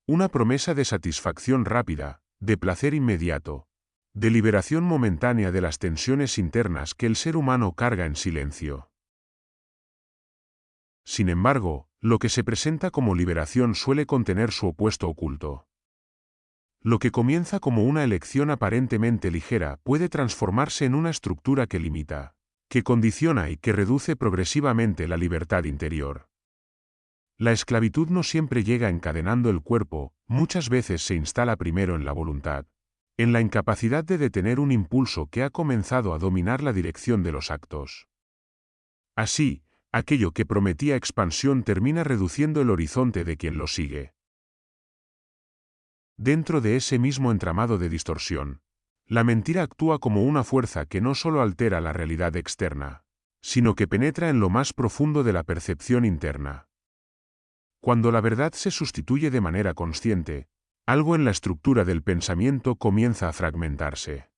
Una promesa de satisfacción rápida, de placer inmediato, de liberación momentánea de las tensiones internas que el ser humano carga en silencio. Sin embargo, lo que se presenta como liberación suele contener su opuesto oculto. Lo que comienza como una elección aparentemente ligera puede transformarse en una estructura que limita, que condiciona y que reduce progresivamente la libertad interior. La esclavitud no siempre llega encadenando el cuerpo, muchas veces se instala primero en la voluntad, en la incapacidad de detener un impulso que ha comenzado a dominar la dirección de los actos. Así, aquello que prometía expansión termina reduciendo el horizonte de quien lo sigue. Dentro de ese mismo entramado de distorsión, la mentira actúa como una fuerza que no solo altera la realidad externa, sino que penetra en lo más profundo de la percepción interna. Cuando la verdad se sustituye de manera consciente, algo en la estructura del pensamiento comienza a fragmentarse.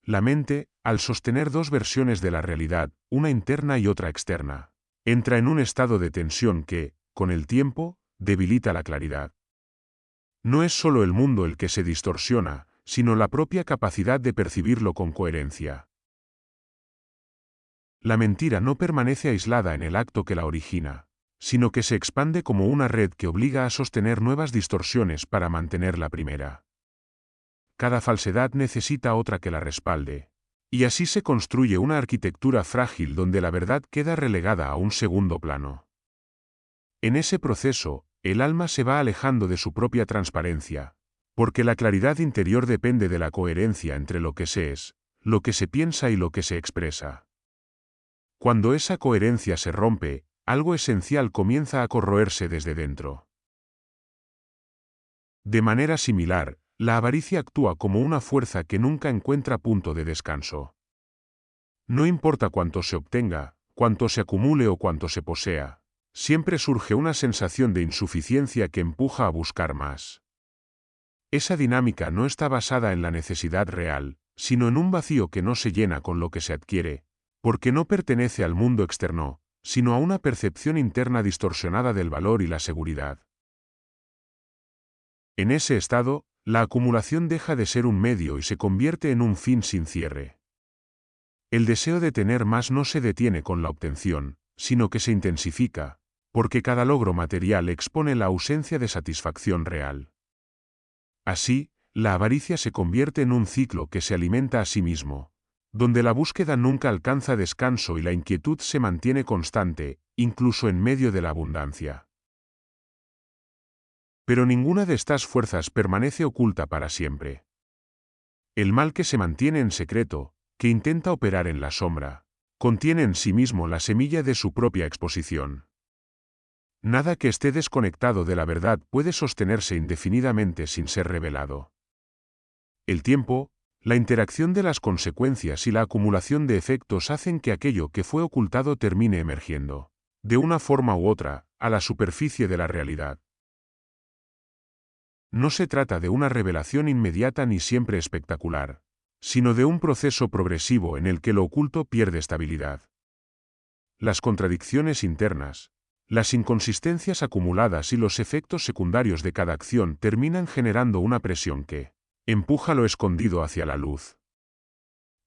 La mente, al sostener dos versiones de la realidad, una interna y otra externa, entra en un estado de tensión que, con el tiempo, debilita la claridad. No es solo el mundo el que se distorsiona, sino la propia capacidad de percibirlo con coherencia. La mentira no permanece aislada en el acto que la origina, sino que se expande como una red que obliga a sostener nuevas distorsiones para mantener la primera. Cada falsedad necesita otra que la respalde. Y así se construye una arquitectura frágil donde la verdad queda relegada a un segundo plano. En ese proceso, el alma se va alejando de su propia transparencia, porque la claridad interior depende de la coherencia entre lo que se es, lo que se piensa y lo que se expresa. Cuando esa coherencia se rompe, algo esencial comienza a corroerse desde dentro. De manera similar, la avaricia actúa como una fuerza que nunca encuentra punto de descanso. No importa cuánto se obtenga, cuánto se acumule o cuánto se posea, siempre surge una sensación de insuficiencia que empuja a buscar más. Esa dinámica no está basada en la necesidad real, sino en un vacío que no se llena con lo que se adquiere, porque no pertenece al mundo externo, sino a una percepción interna distorsionada del valor y la seguridad. En ese estado, la acumulación deja de ser un medio y se convierte en un fin sin cierre. El deseo de tener más no se detiene con la obtención, sino que se intensifica, porque cada logro material expone la ausencia de satisfacción real. Así, la avaricia se convierte en un ciclo que se alimenta a sí mismo, donde la búsqueda nunca alcanza descanso y la inquietud se mantiene constante, incluso en medio de la abundancia. Pero ninguna de estas fuerzas permanece oculta para siempre. El mal que se mantiene en secreto, que intenta operar en la sombra, contiene en sí mismo la semilla de su propia exposición. Nada que esté desconectado de la verdad puede sostenerse indefinidamente sin ser revelado. El tiempo, la interacción de las consecuencias y la acumulación de efectos hacen que aquello que fue ocultado termine emergiendo, de una forma u otra, a la superficie de la realidad. No se trata de una revelación inmediata ni siempre espectacular, sino de un proceso progresivo en el que lo oculto pierde estabilidad. Las contradicciones internas, las inconsistencias acumuladas y los efectos secundarios de cada acción terminan generando una presión que empuja lo escondido hacia la luz.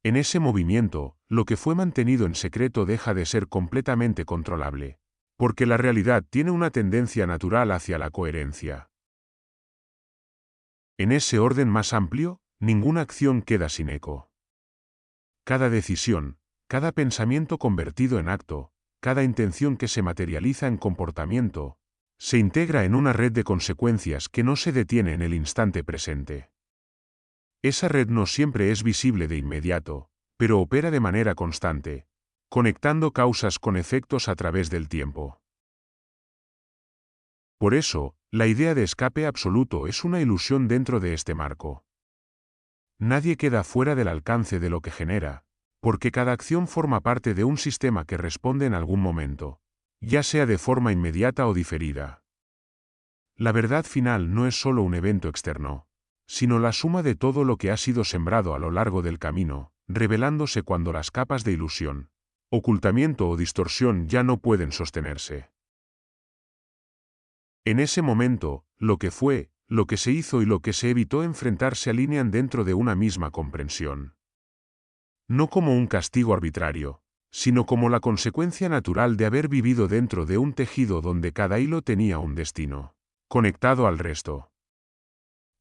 En ese movimiento, lo que fue mantenido en secreto deja de ser completamente controlable, porque la realidad tiene una tendencia natural hacia la coherencia. En ese orden más amplio, ninguna acción queda sin eco. Cada decisión, cada pensamiento convertido en acto, cada intención que se materializa en comportamiento, se integra en una red de consecuencias que no se detiene en el instante presente. Esa red no siempre es visible de inmediato, pero opera de manera constante, conectando causas con efectos a través del tiempo. Por eso, la idea de escape absoluto es una ilusión dentro de este marco. Nadie queda fuera del alcance de lo que genera, porque cada acción forma parte de un sistema que responde en algún momento, ya sea de forma inmediata o diferida. La verdad final no es solo un evento externo, sino la suma de todo lo que ha sido sembrado a lo largo del camino, revelándose cuando las capas de ilusión, ocultamiento o distorsión ya no pueden sostenerse. En ese momento, lo que fue, lo que se hizo y lo que se evitó enfrentar se alinean dentro de una misma comprensión. No como un castigo arbitrario, sino como la consecuencia natural de haber vivido dentro de un tejido donde cada hilo tenía un destino, conectado al resto.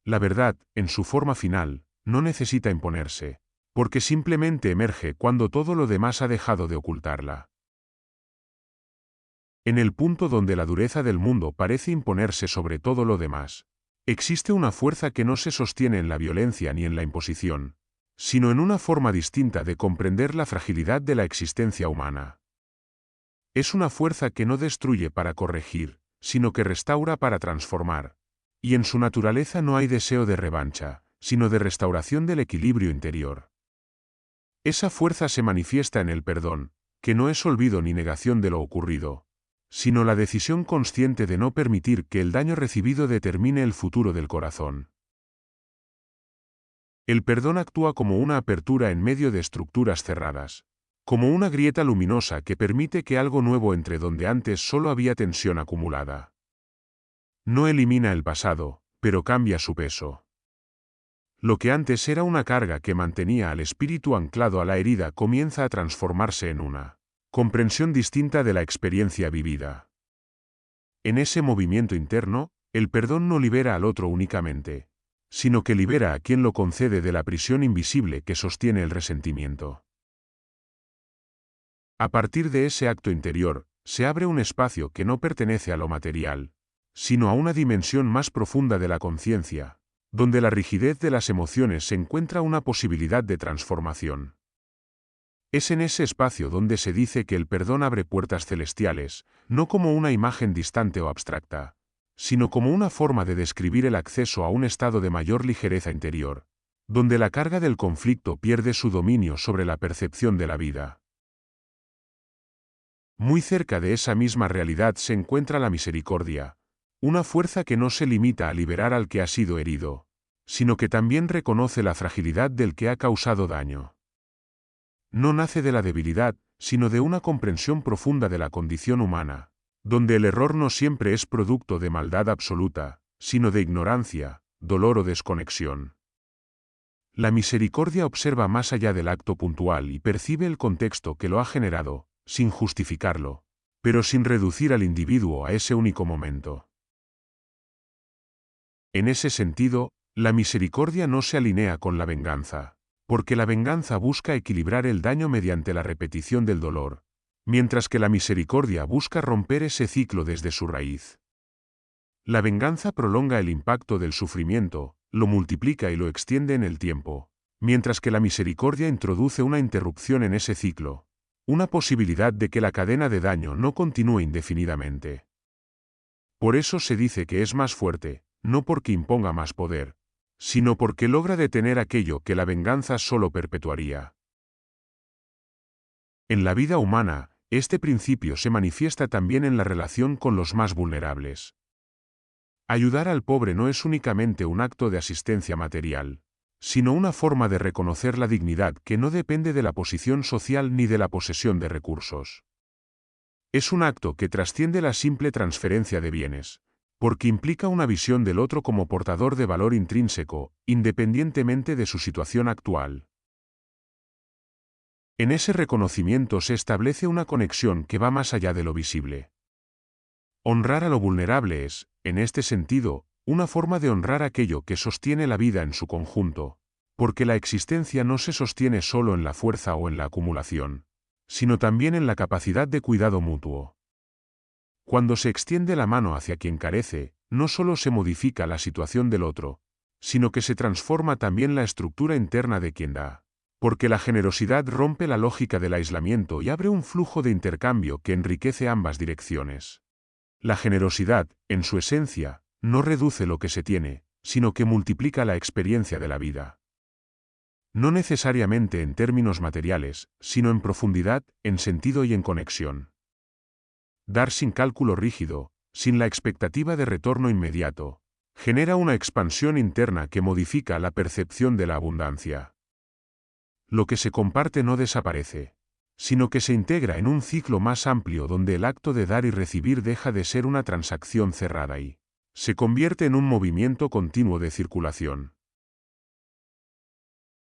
La verdad, en su forma final, no necesita imponerse, porque simplemente emerge cuando todo lo demás ha dejado de ocultarla. En el punto donde la dureza del mundo parece imponerse sobre todo lo demás, existe una fuerza que no se sostiene en la violencia ni en la imposición, sino en una forma distinta de comprender la fragilidad de la existencia humana. Es una fuerza que no destruye para corregir, sino que restaura para transformar, y en su naturaleza no hay deseo de revancha, sino de restauración del equilibrio interior. Esa fuerza se manifiesta en el perdón, que no es olvido ni negación de lo ocurrido, sino la decisión consciente de no permitir que el daño recibido determine el futuro del corazón. El perdón actúa como una apertura en medio de estructuras cerradas, como una grieta luminosa que permite que algo nuevo entre donde antes solo había tensión acumulada. No elimina el pasado, pero cambia su peso. Lo que antes era una carga que mantenía al espíritu anclado a la herida comienza a transformarse en una comprensión distinta de la experiencia vivida. En ese movimiento interno, el perdón no libera al otro únicamente, sino que libera a quien lo concede de la prisión invisible que sostiene el resentimiento. A partir de ese acto interior, se abre un espacio que no pertenece a lo material, sino a una dimensión más profunda de la conciencia, donde la rigidez de las emociones se encuentra una posibilidad de transformación. Es en ese espacio donde se dice que el perdón abre puertas celestiales, no como una imagen distante o abstracta, sino como una forma de describir el acceso a un estado de mayor ligereza interior, donde la carga del conflicto pierde su dominio sobre la percepción de la vida. Muy cerca de esa misma realidad se encuentra la misericordia, una fuerza que no se limita a liberar al que ha sido herido, sino que también reconoce la fragilidad del que ha causado daño. No nace de la debilidad, sino de una comprensión profunda de la condición humana, donde el error no siempre es producto de maldad absoluta, sino de ignorancia, dolor o desconexión. La misericordia observa más allá del acto puntual y percibe el contexto que lo ha generado, sin justificarlo, pero sin reducir al individuo a ese único momento. En ese sentido, la misericordia no se alinea con la venganza, porque la venganza busca equilibrar el daño mediante la repetición del dolor, mientras que la misericordia busca romper ese ciclo desde su raíz. La venganza prolonga el impacto del sufrimiento, lo multiplica y lo extiende en el tiempo, mientras que la misericordia introduce una interrupción en ese ciclo, una posibilidad de que la cadena de daño no continúe indefinidamente. Por eso se dice que es más fuerte, no porque imponga más poder, sino porque logra detener aquello que la venganza solo perpetuaría. En la vida humana, este principio se manifiesta también en la relación con los más vulnerables. Ayudar al pobre no es únicamente un acto de asistencia material, sino una forma de reconocer la dignidad que no depende de la posición social ni de la posesión de recursos. Es un acto que trasciende la simple transferencia de bienes, porque implica una visión del otro como portador de valor intrínseco, independientemente de su situación actual. En ese reconocimiento se establece una conexión que va más allá de lo visible. Honrar a lo vulnerable es, en este sentido, una forma de honrar aquello que sostiene la vida en su conjunto, porque la existencia no se sostiene solo en la fuerza o en la acumulación, sino también en la capacidad de cuidado mutuo. Cuando se extiende la mano hacia quien carece, no solo se modifica la situación del otro, sino que se transforma también la estructura interna de quien da, porque la generosidad rompe la lógica del aislamiento y abre un flujo de intercambio que enriquece ambas direcciones. La generosidad, en su esencia, no reduce lo que se tiene, sino que multiplica la experiencia de la vida. No necesariamente en términos materiales, sino en profundidad, en sentido y en conexión. Dar sin cálculo rígido, sin la expectativa de retorno inmediato, genera una expansión interna que modifica la percepción de la abundancia. Lo que se comparte no desaparece, sino que se integra en un ciclo más amplio donde el acto de dar y recibir deja de ser una transacción cerrada y se convierte en un movimiento continuo de circulación.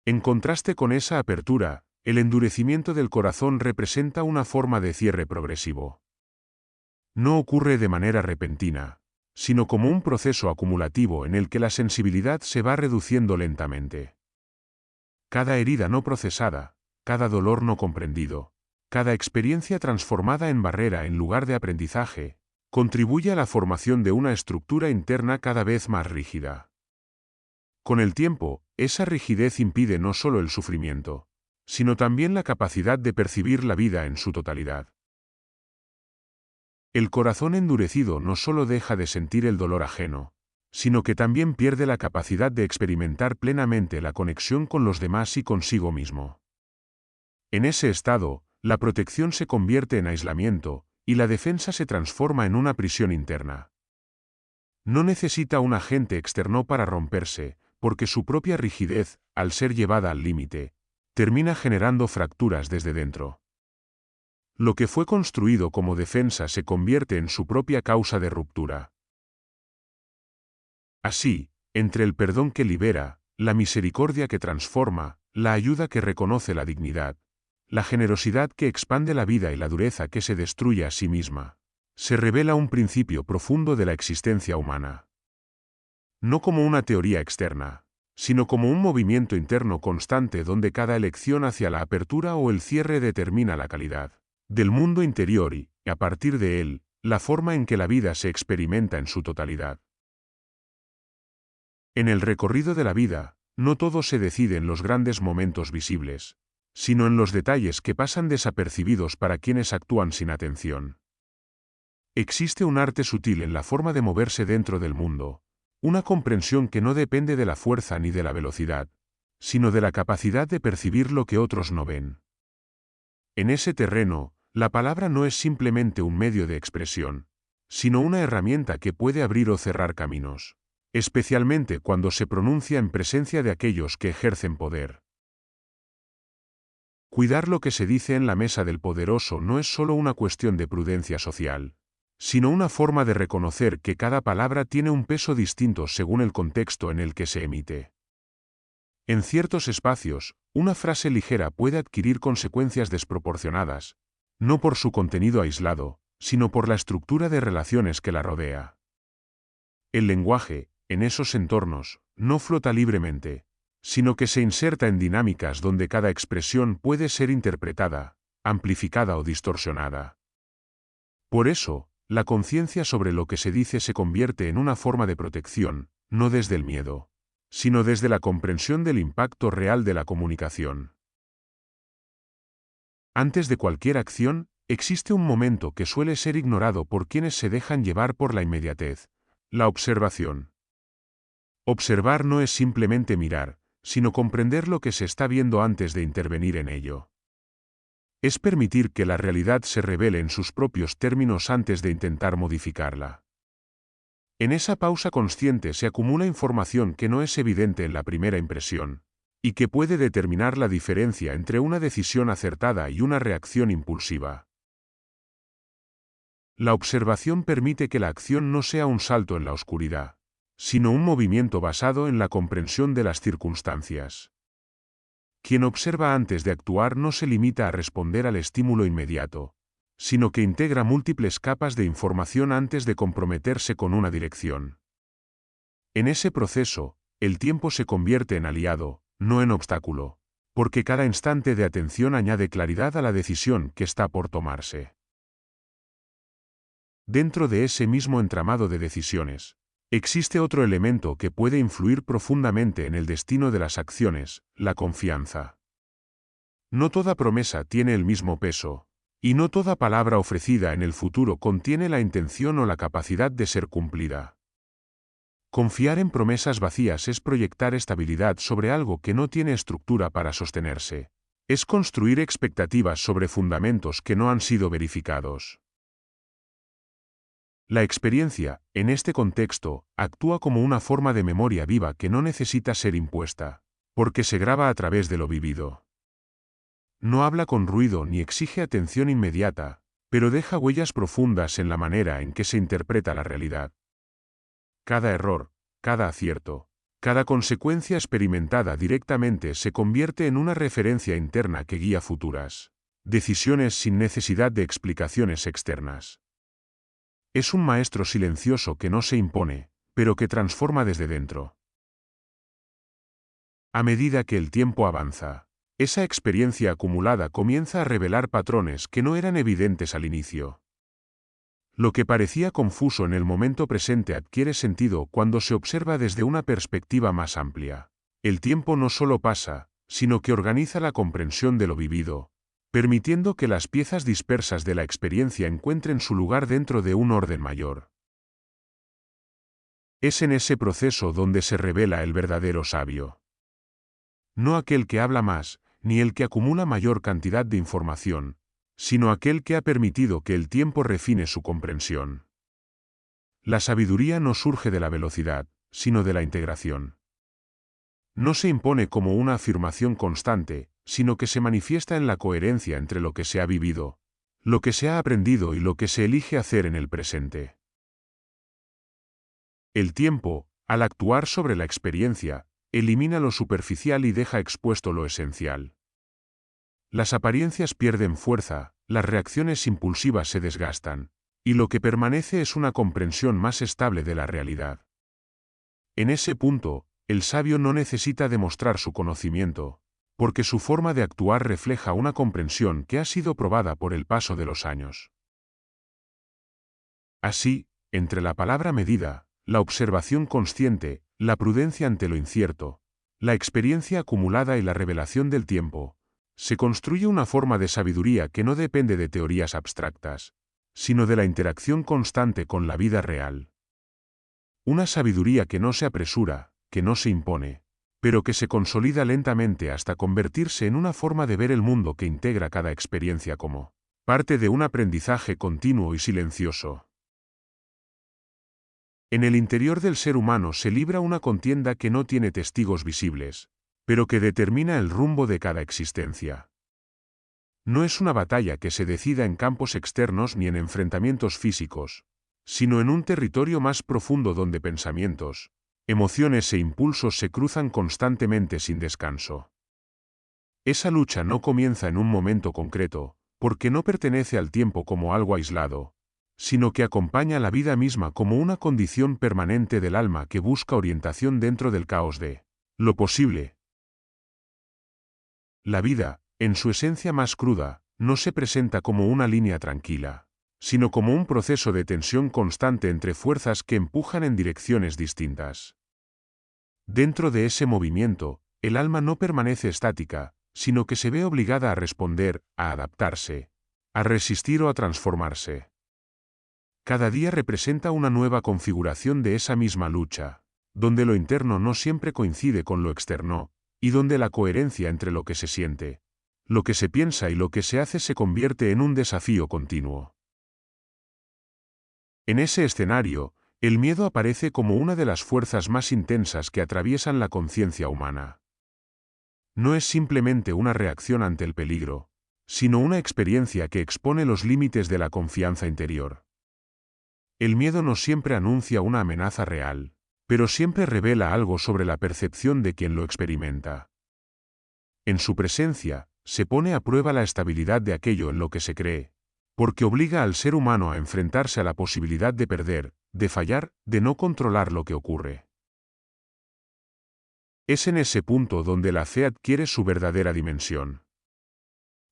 En contraste con esa apertura, el endurecimiento del corazón representa una forma de cierre progresivo. No ocurre de manera repentina, sino como un proceso acumulativo en el que la sensibilidad se va reduciendo lentamente. Cada herida no procesada, cada dolor no comprendido, cada experiencia transformada en barrera en lugar de aprendizaje, contribuye a la formación de una estructura interna cada vez más rígida. Con el tiempo, esa rigidez impide no solo el sufrimiento, sino también la capacidad de percibir la vida en su totalidad. El corazón endurecido no solo deja de sentir el dolor ajeno, sino que también pierde la capacidad de experimentar plenamente la conexión con los demás y consigo mismo. En ese estado, la protección se convierte en aislamiento, y la defensa se transforma en una prisión interna. No necesita un agente externo para romperse, porque su propia rigidez, al ser llevada al límite, termina generando fracturas desde dentro. Lo que fue construido como defensa se convierte en su propia causa de ruptura. Así, entre el perdón que libera, la misericordia que transforma, la ayuda que reconoce la dignidad, la generosidad que expande la vida y la dureza que se destruye a sí misma, se revela un principio profundo de la existencia humana. No como una teoría externa, sino como un movimiento interno constante donde cada elección hacia la apertura o el cierre determina la calidad del mundo interior y, a partir de él, la forma en que la vida se experimenta en su totalidad. En el recorrido de la vida, no todo se decide en los grandes momentos visibles, sino en los detalles que pasan desapercibidos para quienes actúan sin atención. Existe un arte sutil en la forma de moverse dentro del mundo, una comprensión que no depende de la fuerza ni de la velocidad, sino de la capacidad de percibir lo que otros no ven. En ese terreno, la palabra no es simplemente un medio de expresión, sino una herramienta que puede abrir o cerrar caminos, especialmente cuando se pronuncia en presencia de aquellos que ejercen poder. Cuidar lo que se dice en la mesa del poderoso no es solo una cuestión de prudencia social, sino una forma de reconocer que cada palabra tiene un peso distinto según el contexto en el que se emite. En ciertos espacios, una frase ligera puede adquirir consecuencias desproporcionadas, no por su contenido aislado, sino por la estructura de relaciones que la rodea. El lenguaje, en esos entornos, no flota libremente, sino que se inserta en dinámicas donde cada expresión puede ser interpretada, amplificada o distorsionada. Por eso, la conciencia sobre lo que se dice se convierte en una forma de protección, no desde el miedo, sino desde la comprensión del impacto real de la comunicación. Antes de cualquier acción, existe un momento que suele ser ignorado por quienes se dejan llevar por la inmediatez: la observación. Observar no es simplemente mirar, sino comprender lo que se está viendo antes de intervenir en ello. Es permitir que la realidad se revele en sus propios términos antes de intentar modificarla. En esa pausa consciente se acumula información que no es evidente en la primera impresión, y que puede determinar la diferencia entre una decisión acertada y una reacción impulsiva. La observación permite que la acción no sea un salto en la oscuridad, sino un movimiento basado en la comprensión de las circunstancias. Quien observa antes de actuar no se limita a responder al estímulo inmediato, sino que integra múltiples capas de información antes de comprometerse con una dirección. En ese proceso, el tiempo se convierte en aliado, no en obstáculo, porque cada instante de atención añade claridad a la decisión que está por tomarse. Dentro de ese mismo entramado de decisiones, existe otro elemento que puede influir profundamente en el destino de las acciones: la confianza. No toda promesa tiene el mismo peso, y no toda palabra ofrecida en el futuro contiene la intención o la capacidad de ser cumplida. Confiar en promesas vacías es proyectar estabilidad sobre algo que no tiene estructura para sostenerse. Es construir expectativas sobre fundamentos que no han sido verificados. La experiencia, en este contexto, actúa como una forma de memoria viva que no necesita ser impuesta, porque se graba a través de lo vivido. No habla con ruido ni exige atención inmediata, pero deja huellas profundas en la manera en que se interpreta la realidad. Cada error, cada acierto, cada consecuencia experimentada directamente se convierte en una referencia interna que guía futuras decisiones sin necesidad de explicaciones externas. Es un maestro silencioso que no se impone, pero que transforma desde dentro. A medida que el tiempo avanza, esa experiencia acumulada comienza a revelar patrones que no eran evidentes al inicio. Lo que parecía confuso en el momento presente adquiere sentido cuando se observa desde una perspectiva más amplia. El tiempo no solo pasa, sino que organiza la comprensión de lo vivido, permitiendo que las piezas dispersas de la experiencia encuentren su lugar dentro de un orden mayor. Es en ese proceso donde se revela el verdadero sabio. No aquel que habla más, ni el que acumula mayor cantidad de información, sino aquel que ha permitido que el tiempo refine su comprensión. La sabiduría no surge de la velocidad, sino de la integración. No se impone como una afirmación constante, sino que se manifiesta en la coherencia entre lo que se ha vivido, lo que se ha aprendido y lo que se elige hacer en el presente. El tiempo, al actuar sobre la experiencia, elimina lo superficial y deja expuesto lo esencial. Las apariencias pierden fuerza, las reacciones impulsivas se desgastan, y lo que permanece es una comprensión más estable de la realidad. En ese punto, el sabio no necesita demostrar su conocimiento, porque su forma de actuar refleja una comprensión que ha sido probada por el paso de los años. Así, entre la palabra medida, la observación consciente, la prudencia ante lo incierto, la experiencia acumulada y la revelación del tiempo, se construye una forma de sabiduría que no depende de teorías abstractas, sino de la interacción constante con la vida real. Una sabiduría que no se apresura, que no se impone, pero que se consolida lentamente hasta convertirse en una forma de ver el mundo que integra cada experiencia como parte de un aprendizaje continuo y silencioso. En el interior del ser humano se libra una contienda que no tiene testigos visibles, pero que determina el rumbo de cada existencia. No es una batalla que se decida en campos externos ni en enfrentamientos físicos, sino en un territorio más profundo donde pensamientos, emociones e impulsos se cruzan constantemente sin descanso. Esa lucha no comienza en un momento concreto, porque no pertenece al tiempo como algo aislado, sino que acompaña la vida misma como una condición permanente del alma que busca orientación dentro del caos de lo posible. La vida, en su esencia más cruda, no se presenta como una línea tranquila, sino como un proceso de tensión constante entre fuerzas que empujan en direcciones distintas. Dentro de ese movimiento, el alma no permanece estática, sino que se ve obligada a responder, a adaptarse, a resistir o a transformarse. Cada día representa una nueva configuración de esa misma lucha, donde lo interno no siempre coincide con lo externo, y donde la coherencia entre lo que se siente, lo que se piensa y lo que se hace se convierte en un desafío continuo. En ese escenario, el miedo aparece como una de las fuerzas más intensas que atraviesan la conciencia humana. No es simplemente una reacción ante el peligro, sino una experiencia que expone los límites de la confianza interior. El miedo no siempre anuncia una amenaza real, pero siempre revela algo sobre la percepción de quien lo experimenta. En su presencia, se pone a prueba la estabilidad de aquello en lo que se cree, porque obliga al ser humano a enfrentarse a la posibilidad de perder, de fallar, de no controlar lo que ocurre. Es en ese punto donde la fe adquiere su verdadera dimensión.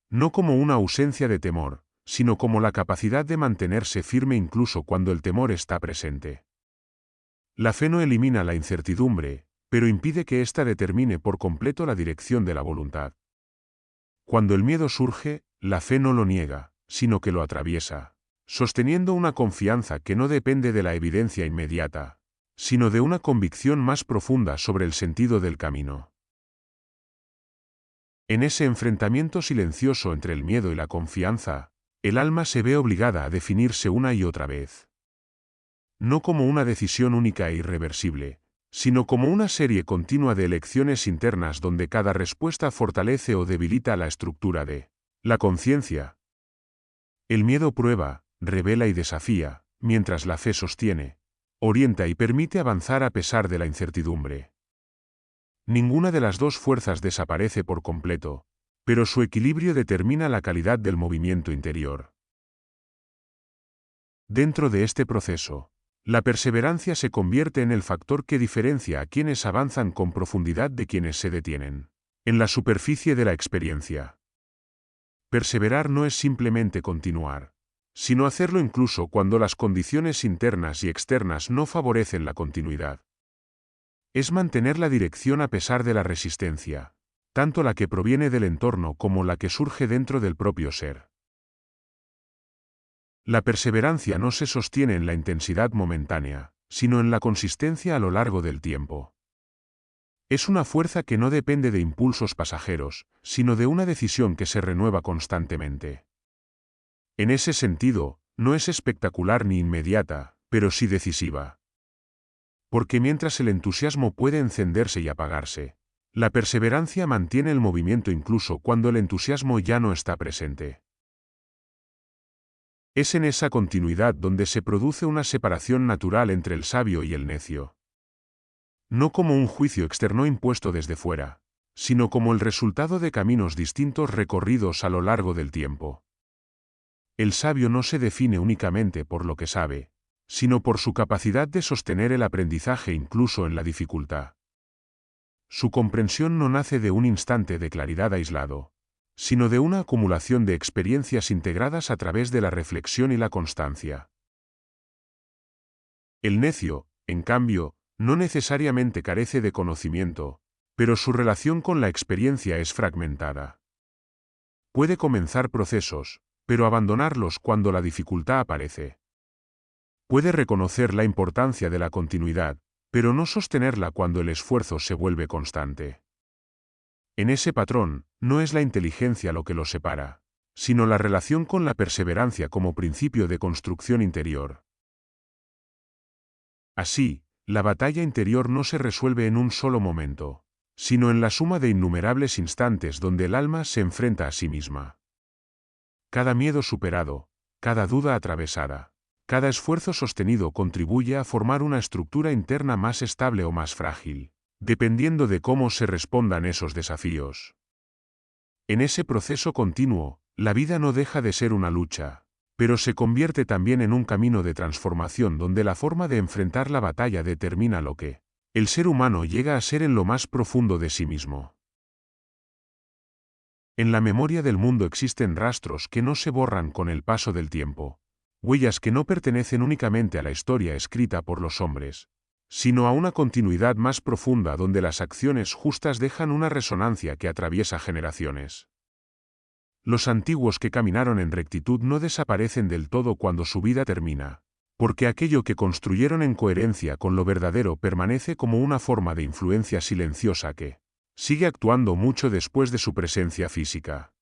No como una ausencia de temor, sino como la capacidad de mantenerse firme incluso cuando el temor está presente. La fe no elimina la incertidumbre, pero impide que ésta determine por completo la dirección de la voluntad. Cuando el miedo surge, la fe no lo niega, sino que lo atraviesa, sosteniendo una confianza que no depende de la evidencia inmediata, sino de una convicción más profunda sobre el sentido del camino. En ese enfrentamiento silencioso entre el miedo y la confianza, el alma se ve obligada a definirse una y otra vez. No como una decisión única e irreversible, sino como una serie continua de elecciones internas donde cada respuesta fortalece o debilita la estructura de la conciencia. El miedo prueba, revela y desafía, mientras la fe sostiene, orienta y permite avanzar a pesar de la incertidumbre. Ninguna de las dos fuerzas desaparece por completo, pero su equilibrio determina la calidad del movimiento interior. Dentro de este proceso, la perseverancia se convierte en el factor que diferencia a quienes avanzan con profundidad de quienes se detienen en la superficie de la experiencia. Perseverar no es simplemente continuar, sino hacerlo incluso cuando las condiciones internas y externas no favorecen la continuidad. Es mantener la dirección a pesar de la resistencia, tanto la que proviene del entorno como la que surge dentro del propio ser. La perseverancia no se sostiene en la intensidad momentánea, sino en la consistencia a lo largo del tiempo. Es una fuerza que no depende de impulsos pasajeros, sino de una decisión que se renueva constantemente. En ese sentido, no es espectacular ni inmediata, pero sí decisiva. Porque mientras el entusiasmo puede encenderse y apagarse, la perseverancia mantiene el movimiento incluso cuando el entusiasmo ya no está presente. Es en esa continuidad donde se produce una separación natural entre el sabio y el necio. No como un juicio externo impuesto desde fuera, sino como el resultado de caminos distintos recorridos a lo largo del tiempo. El sabio no se define únicamente por lo que sabe, sino por su capacidad de sostener el aprendizaje incluso en la dificultad. Su comprensión no nace de un instante de claridad aislado, sino de una acumulación de experiencias integradas a través de la reflexión y la constancia. El necio, en cambio, no necesariamente carece de conocimiento, pero su relación con la experiencia es fragmentada. Puede comenzar procesos, pero abandonarlos cuando la dificultad aparece. Puede reconocer la importancia de la continuidad, pero no sostenerla cuando el esfuerzo se vuelve constante. En ese patrón, no es la inteligencia lo que los separa, sino la relación con la perseverancia como principio de construcción interior. Así, la batalla interior no se resuelve en un solo momento, sino en la suma de innumerables instantes donde el alma se enfrenta a sí misma. Cada miedo superado, cada duda atravesada, cada esfuerzo sostenido contribuye a formar una estructura interna más estable o más frágil, dependiendo de cómo se respondan esos desafíos. En ese proceso continuo, la vida no deja de ser una lucha, pero se convierte también en un camino de transformación donde la forma de enfrentar la batalla determina lo que el ser humano llega a ser en lo más profundo de sí mismo. En la memoria del mundo existen rastros que no se borran con el paso del tiempo, huellas que no pertenecen únicamente a la historia escrita por los hombres, sino a una continuidad más profunda donde las acciones justas dejan una resonancia que atraviesa generaciones. Los antiguos que caminaron en rectitud no desaparecen del todo cuando su vida termina, porque aquello que construyeron en coherencia con lo verdadero permanece como una forma de influencia silenciosa que sigue actuando mucho después de su presencia física.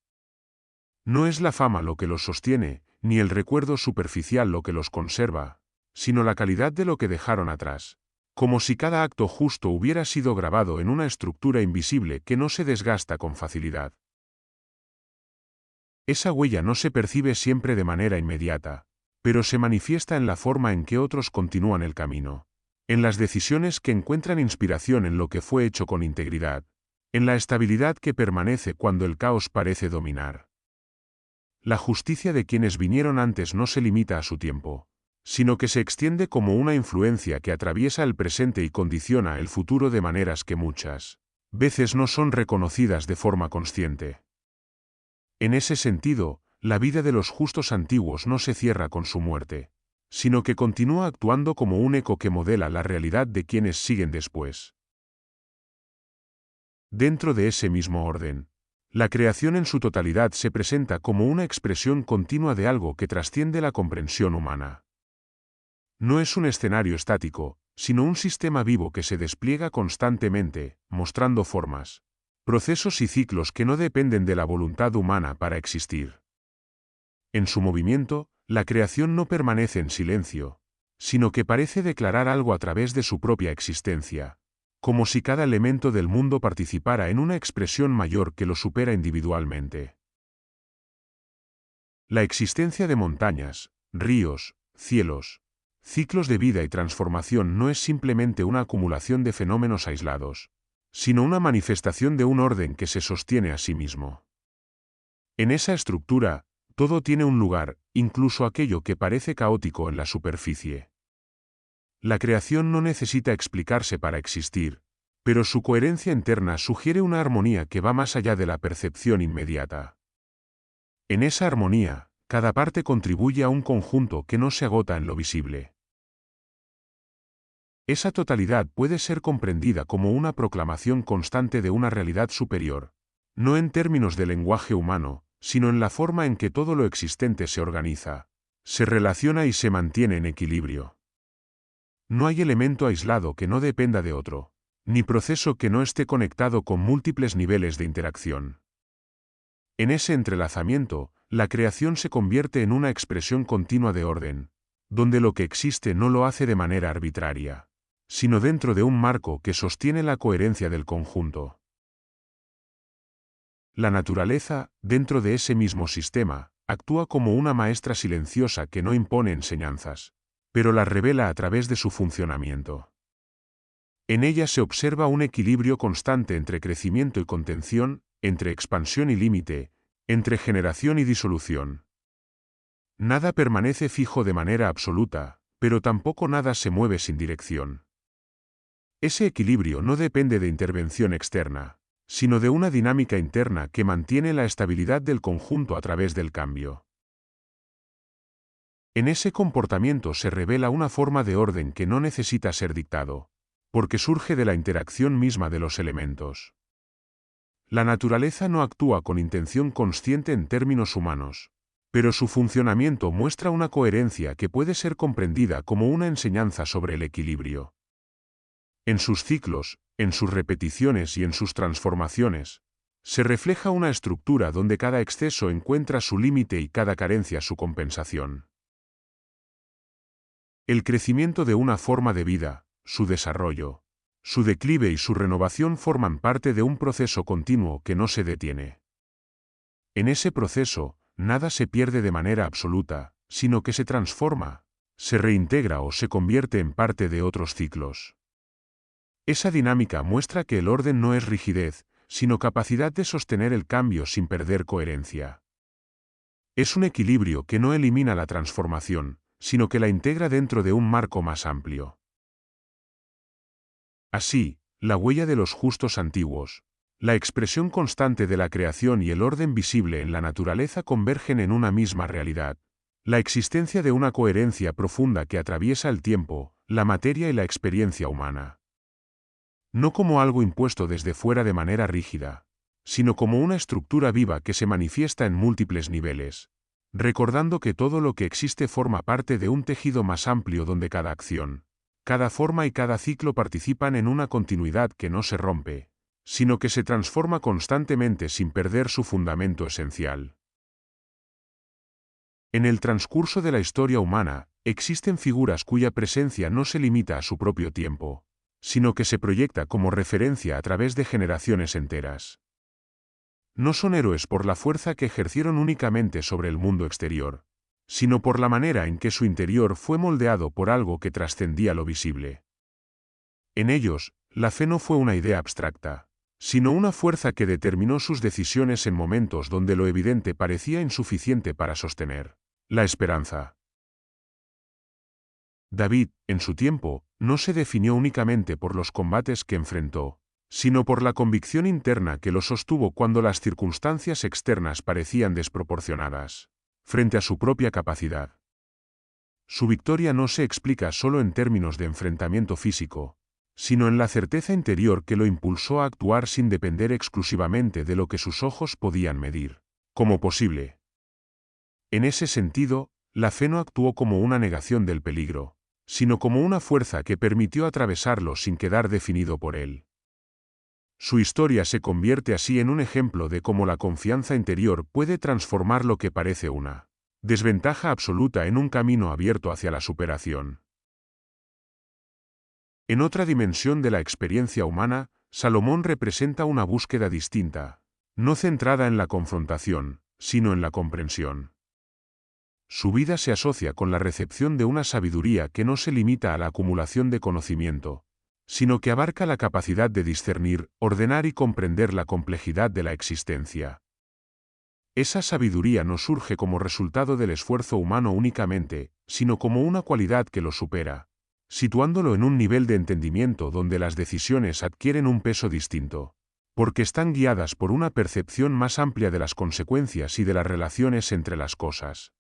No es la fama lo que los sostiene, ni el recuerdo superficial lo que los conserva, sino la calidad de lo que dejaron atrás, como si cada acto justo hubiera sido grabado en una estructura invisible que no se desgasta con facilidad. Esa huella no se percibe siempre de manera inmediata, pero se manifiesta en la forma en que otros continúan el camino, en las decisiones que encuentran inspiración en lo que fue hecho con integridad, en la estabilidad que permanece cuando el caos parece dominar. La justicia de quienes vinieron antes no se limita a su tiempo, sino que se extiende como una influencia que atraviesa el presente y condiciona el futuro de maneras que muchas veces no son reconocidas de forma consciente. En ese sentido, la vida de los justos antiguos no se cierra con su muerte, sino que continúa actuando como un eco que modela la realidad de quienes siguen después. Dentro de ese mismo orden, la creación en su totalidad se presenta como una expresión continua de algo que trasciende la comprensión humana. No es un escenario estático, sino un sistema vivo que se despliega constantemente, mostrando formas, procesos y ciclos que no dependen de la voluntad humana para existir. En su movimiento, la creación no permanece en silencio, sino que parece declarar algo a través de su propia existencia, como si cada elemento del mundo participara en una expresión mayor que lo supera individualmente. La existencia de montañas, ríos, cielos, ciclos de vida y transformación no es simplemente una acumulación de fenómenos aislados, sino una manifestación de un orden que se sostiene a sí mismo. En esa estructura, todo tiene un lugar, incluso aquello que parece caótico en la superficie. La creación no necesita explicarse para existir, pero su coherencia interna sugiere una armonía que va más allá de la percepción inmediata. En esa armonía, cada parte contribuye a un conjunto que no se agota en lo visible. Esa totalidad puede ser comprendida como una proclamación constante de una realidad superior, no en términos de lenguaje humano, sino en la forma en que todo lo existente se organiza, se relaciona y se mantiene en equilibrio. No hay elemento aislado que no dependa de otro, ni proceso que no esté conectado con múltiples niveles de interacción. En ese entrelazamiento, la creación se convierte en una expresión continua de orden, donde lo que existe no lo hace de manera arbitraria, sino dentro de un marco que sostiene la coherencia del conjunto. La naturaleza, dentro de ese mismo sistema, actúa como una maestra silenciosa que no impone enseñanzas, pero las revela a través de su funcionamiento. En ella se observa un equilibrio constante entre crecimiento y contención, entre expansión y límite, entre generación y disolución. Nada permanece fijo de manera absoluta, pero tampoco nada se mueve sin dirección. Ese equilibrio no depende de intervención externa, sino de una dinámica interna que mantiene la estabilidad del conjunto a través del cambio. En ese comportamiento se revela una forma de orden que no necesita ser dictado, porque surge de la interacción misma de los elementos. La naturaleza no actúa con intención consciente en términos humanos, pero su funcionamiento muestra una coherencia que puede ser comprendida como una enseñanza sobre el equilibrio. En sus ciclos, en sus repeticiones y en sus transformaciones, se refleja una estructura donde cada exceso encuentra su límite y cada carencia su compensación. El crecimiento de una forma de vida, su desarrollo, su declive y su renovación forman parte de un proceso continuo que no se detiene. En ese proceso, nada se pierde de manera absoluta, sino que se transforma, se reintegra o se convierte en parte de otros ciclos. Esa dinámica muestra que el orden no es rigidez, sino capacidad de sostener el cambio sin perder coherencia. Es un equilibrio que no elimina la transformación, sino que la integra dentro de un marco más amplio. Así, la huella de los justos antiguos, la expresión constante de la creación y el orden visible en la naturaleza convergen en una misma realidad, la existencia de una coherencia profunda que atraviesa el tiempo, la materia y la experiencia humana. No como algo impuesto desde fuera de manera rígida, sino como una estructura viva que se manifiesta en múltiples niveles, recordando que todo lo que existe forma parte de un tejido más amplio donde cada acción, cada forma y cada ciclo participan en una continuidad que no se rompe, sino que se transforma constantemente sin perder su fundamento esencial. En el transcurso de la historia humana, existen figuras cuya presencia no se limita a su propio tiempo, sino que se proyecta como referencia a través de generaciones enteras. No son héroes por la fuerza que ejercieron únicamente sobre el mundo exterior, sino por la manera en que su interior fue moldeado por algo que trascendía lo visible. En ellos, la fe no fue una idea abstracta, sino una fuerza que determinó sus decisiones en momentos donde lo evidente parecía insuficiente para sostener la esperanza. David, en su tiempo, no se definió únicamente por los combates que enfrentó, sino por la convicción interna que lo sostuvo cuando las circunstancias externas parecían desproporcionadas, frente a su propia capacidad. Su victoria no se explica solo en términos de enfrentamiento físico, sino en la certeza interior que lo impulsó a actuar sin depender exclusivamente de lo que sus ojos podían medir como posible. En ese sentido, la fe no actuó como una negación del peligro, sino como una fuerza que permitió atravesarlo sin quedar definido por él. Su historia se convierte así en un ejemplo de cómo la confianza interior puede transformar lo que parece una desventaja absoluta en un camino abierto hacia la superación. En otra dimensión de la experiencia humana, Salomón representa una búsqueda distinta, no centrada en la confrontación, sino en la comprensión. Su vida se asocia con la recepción de una sabiduría que no se limita a la acumulación de conocimiento, sino que abarca la capacidad de discernir, ordenar y comprender la complejidad de la existencia. Esa sabiduría no surge como resultado del esfuerzo humano únicamente, sino como una cualidad que lo supera, situándolo en un nivel de entendimiento donde las decisiones adquieren un peso distinto, porque están guiadas por una percepción más amplia de las consecuencias y de las relaciones entre las cosas.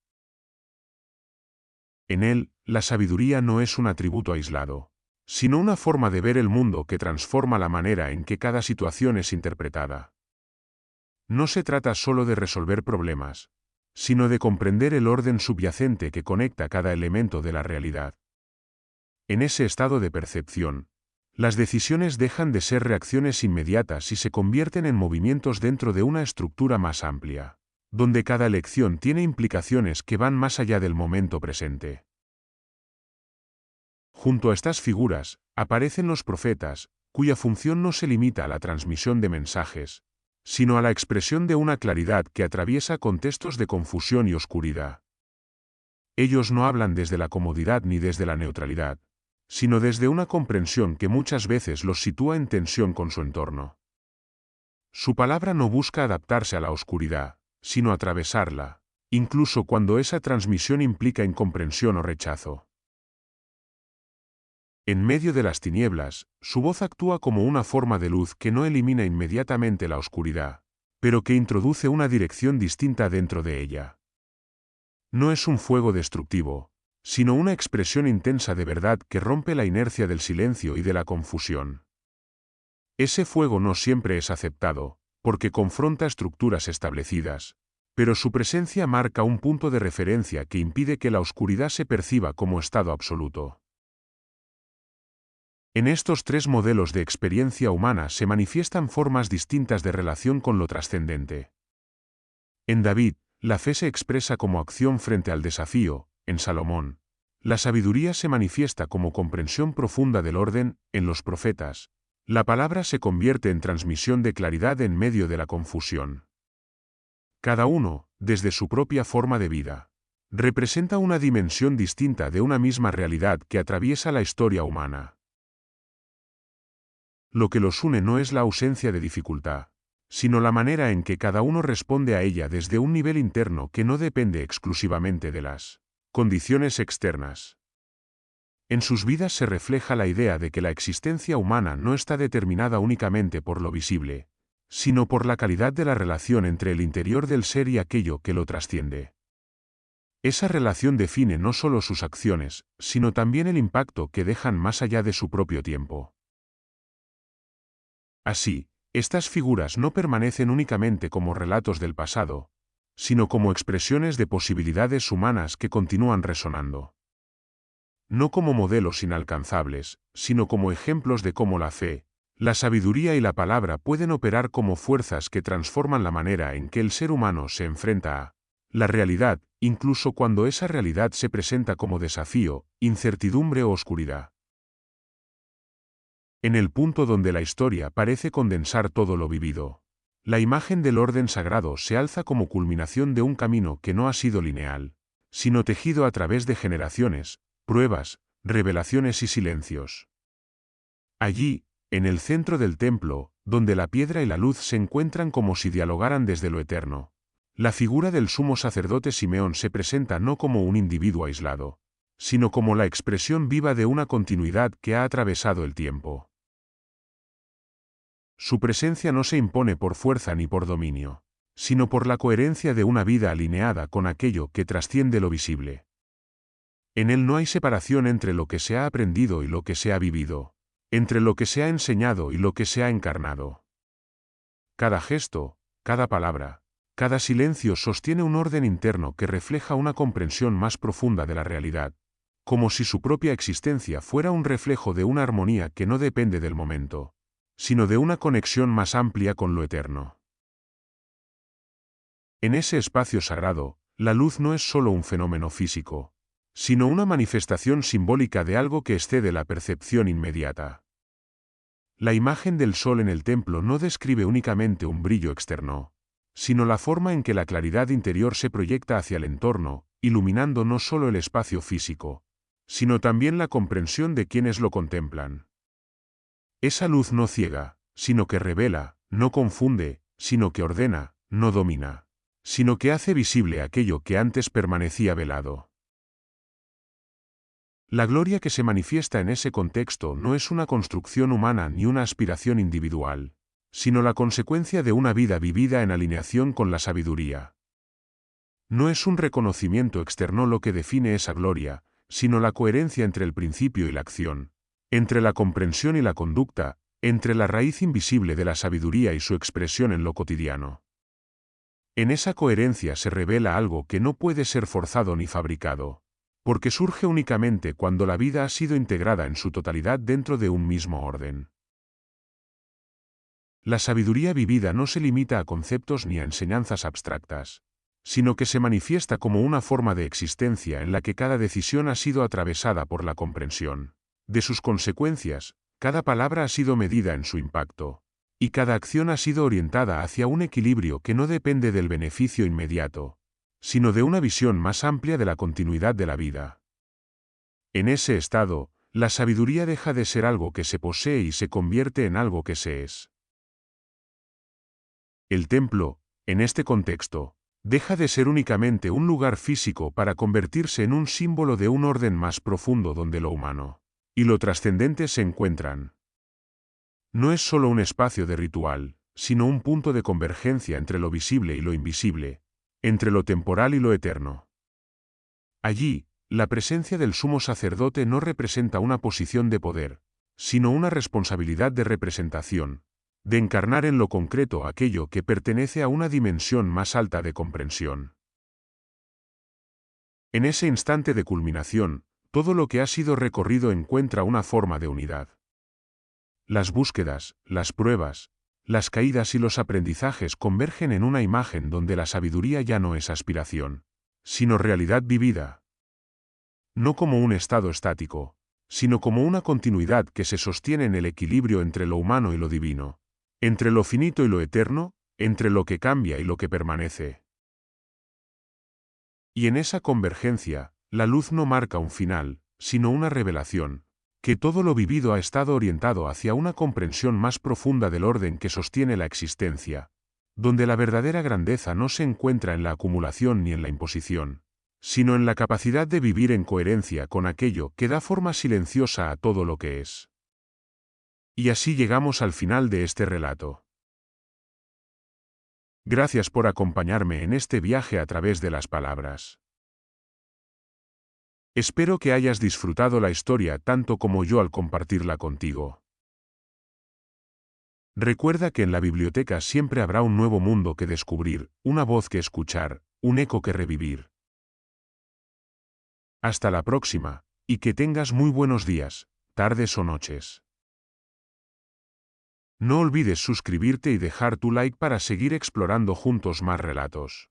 En él, la sabiduría no es un atributo aislado, sino una forma de ver el mundo que transforma la manera en que cada situación es interpretada. No se trata solo de resolver problemas, sino de comprender el orden subyacente que conecta cada elemento de la realidad. En ese estado de percepción, las decisiones dejan de ser reacciones inmediatas y se convierten en movimientos dentro de una estructura más amplia, donde cada elección tiene implicaciones que van más allá del momento presente. Junto a estas figuras, aparecen los profetas, cuya función no se limita a la transmisión de mensajes, sino a la expresión de una claridad que atraviesa contextos de confusión y oscuridad. Ellos no hablan desde la comodidad ni desde la neutralidad, sino desde una comprensión que muchas veces los sitúa en tensión con su entorno. Su palabra no busca adaptarse a la oscuridad, sino atravesarla, incluso cuando esa transmisión implica incomprensión o rechazo. En medio de las tinieblas, su voz actúa como una forma de luz que no elimina inmediatamente la oscuridad, pero que introduce una dirección distinta dentro de ella. No es un fuego destructivo, sino una expresión intensa de verdad que rompe la inercia del silencio y de la confusión. Ese fuego no siempre es aceptado, porque confronta estructuras establecidas, pero su presencia marca un punto de referencia que impide que la oscuridad se perciba como estado absoluto. En estos tres modelos de experiencia humana se manifiestan formas distintas de relación con lo trascendente. En David, la fe se expresa como acción frente al desafío; en Salomón, la sabiduría se manifiesta como comprensión profunda del orden; en los profetas, la palabra se convierte en transmisión de claridad en medio de la confusión. Cada uno, desde su propia forma de vida, representa una dimensión distinta de una misma realidad que atraviesa la historia humana. Lo que los une no es la ausencia de dificultad, sino la manera en que cada uno responde a ella desde un nivel interno que no depende exclusivamente de las condiciones externas. En sus vidas se refleja la idea de que la existencia humana no está determinada únicamente por lo visible, sino por la calidad de la relación entre el interior del ser y aquello que lo trasciende. Esa relación define no solo sus acciones, sino también el impacto que dejan más allá de su propio tiempo. Así, estas figuras no permanecen únicamente como relatos del pasado, sino como expresiones de posibilidades humanas que continúan resonando. No como modelos inalcanzables, sino como ejemplos de cómo la fe, la sabiduría y la palabra pueden operar como fuerzas que transforman la manera en que el ser humano se enfrenta a la realidad, incluso cuando esa realidad se presenta como desafío, incertidumbre o oscuridad. En el punto donde la historia parece condensar todo lo vivido, la imagen del orden sagrado se alza como culminación de un camino que no ha sido lineal, sino tejido a través de generaciones, pruebas, revelaciones y silencios. Allí, en el centro del templo, donde la piedra y la luz se encuentran como si dialogaran desde lo eterno, la figura del sumo sacerdote Simeón se presenta no como un individuo aislado, sino como la expresión viva de una continuidad que ha atravesado el tiempo. Su presencia no se impone por fuerza ni por dominio, sino por la coherencia de una vida alineada con aquello que trasciende lo visible. En él no hay separación entre lo que se ha aprendido y lo que se ha vivido, entre lo que se ha enseñado y lo que se ha encarnado. Cada gesto, cada palabra, cada silencio sostiene un orden interno que refleja una comprensión más profunda de la realidad, como si su propia existencia fuera un reflejo de una armonía que no depende del momento, sino de una conexión más amplia con lo eterno. En ese espacio sagrado, la luz no es solo un fenómeno físico, sino una manifestación simbólica de algo que excede la percepción inmediata. La imagen del sol en el templo no describe únicamente un brillo externo, sino la forma en que la claridad interior se proyecta hacia el entorno, iluminando no solo el espacio físico, sino también la comprensión de quienes lo contemplan. Esa luz no ciega, sino que revela; no confunde, sino que ordena; no domina, sino que hace visible aquello que antes permanecía velado. La gloria que se manifiesta en ese contexto no es una construcción humana ni una aspiración individual, sino la consecuencia de una vida vivida en alineación con la sabiduría. No es un reconocimiento externo lo que define esa gloria, sino la coherencia entre el principio y la acción, entre la comprensión y la conducta, entre la raíz invisible de la sabiduría y su expresión en lo cotidiano. En esa coherencia se revela algo que no puede ser forzado ni fabricado, porque surge únicamente cuando la vida ha sido integrada en su totalidad dentro de un mismo orden. La sabiduría vivida no se limita a conceptos ni a enseñanzas abstractas, sino que se manifiesta como una forma de existencia en la que cada decisión ha sido atravesada por la comprensión de sus consecuencias; cada palabra ha sido medida en su impacto, y cada acción ha sido orientada hacia un equilibrio que no depende del beneficio inmediato, sino de una visión más amplia de la continuidad de la vida. En ese estado, la sabiduría deja de ser algo que se posee y se convierte en algo que se es. El templo, en este contexto, Deja de ser únicamente un lugar físico para convertirse en un símbolo de un orden más profundo donde lo humano y lo trascendente se encuentran. No es solo un espacio de ritual, sino un punto de convergencia entre lo visible y lo invisible, entre lo temporal y lo eterno. Allí, la presencia del sumo sacerdote no representa una posición de poder, sino una responsabilidad de representación, de encarnar en lo concreto aquello que pertenece a una dimensión más alta de comprensión. En ese instante de culminación, todo lo que ha sido recorrido encuentra una forma de unidad. Las búsquedas, las pruebas, las caídas y los aprendizajes convergen en una imagen donde la sabiduría ya no es aspiración, sino realidad vivida. No como un estado estático, sino como una continuidad que se sostiene en el equilibrio entre lo humano y lo divino, entre lo finito y lo eterno, entre lo que cambia y lo que permanece. Y en esa convergencia, la luz no marca un final, sino una revelación, que todo lo vivido ha estado orientado hacia una comprensión más profunda del orden que sostiene la existencia, donde la verdadera grandeza no se encuentra en la acumulación ni en la imposición, sino en la capacidad de vivir en coherencia con aquello que da forma silenciosa a todo lo que es. Y así llegamos al final de este relato. Gracias por acompañarme en este viaje a través de las palabras. Espero que hayas disfrutado la historia tanto como yo al compartirla contigo. Recuerda que en la biblioteca siempre habrá un nuevo mundo que descubrir, una voz que escuchar, un eco que revivir. Hasta la próxima, y que tengas muy buenos días, tardes o noches. No olvides suscribirte y dejar tu like para seguir explorando juntos más relatos.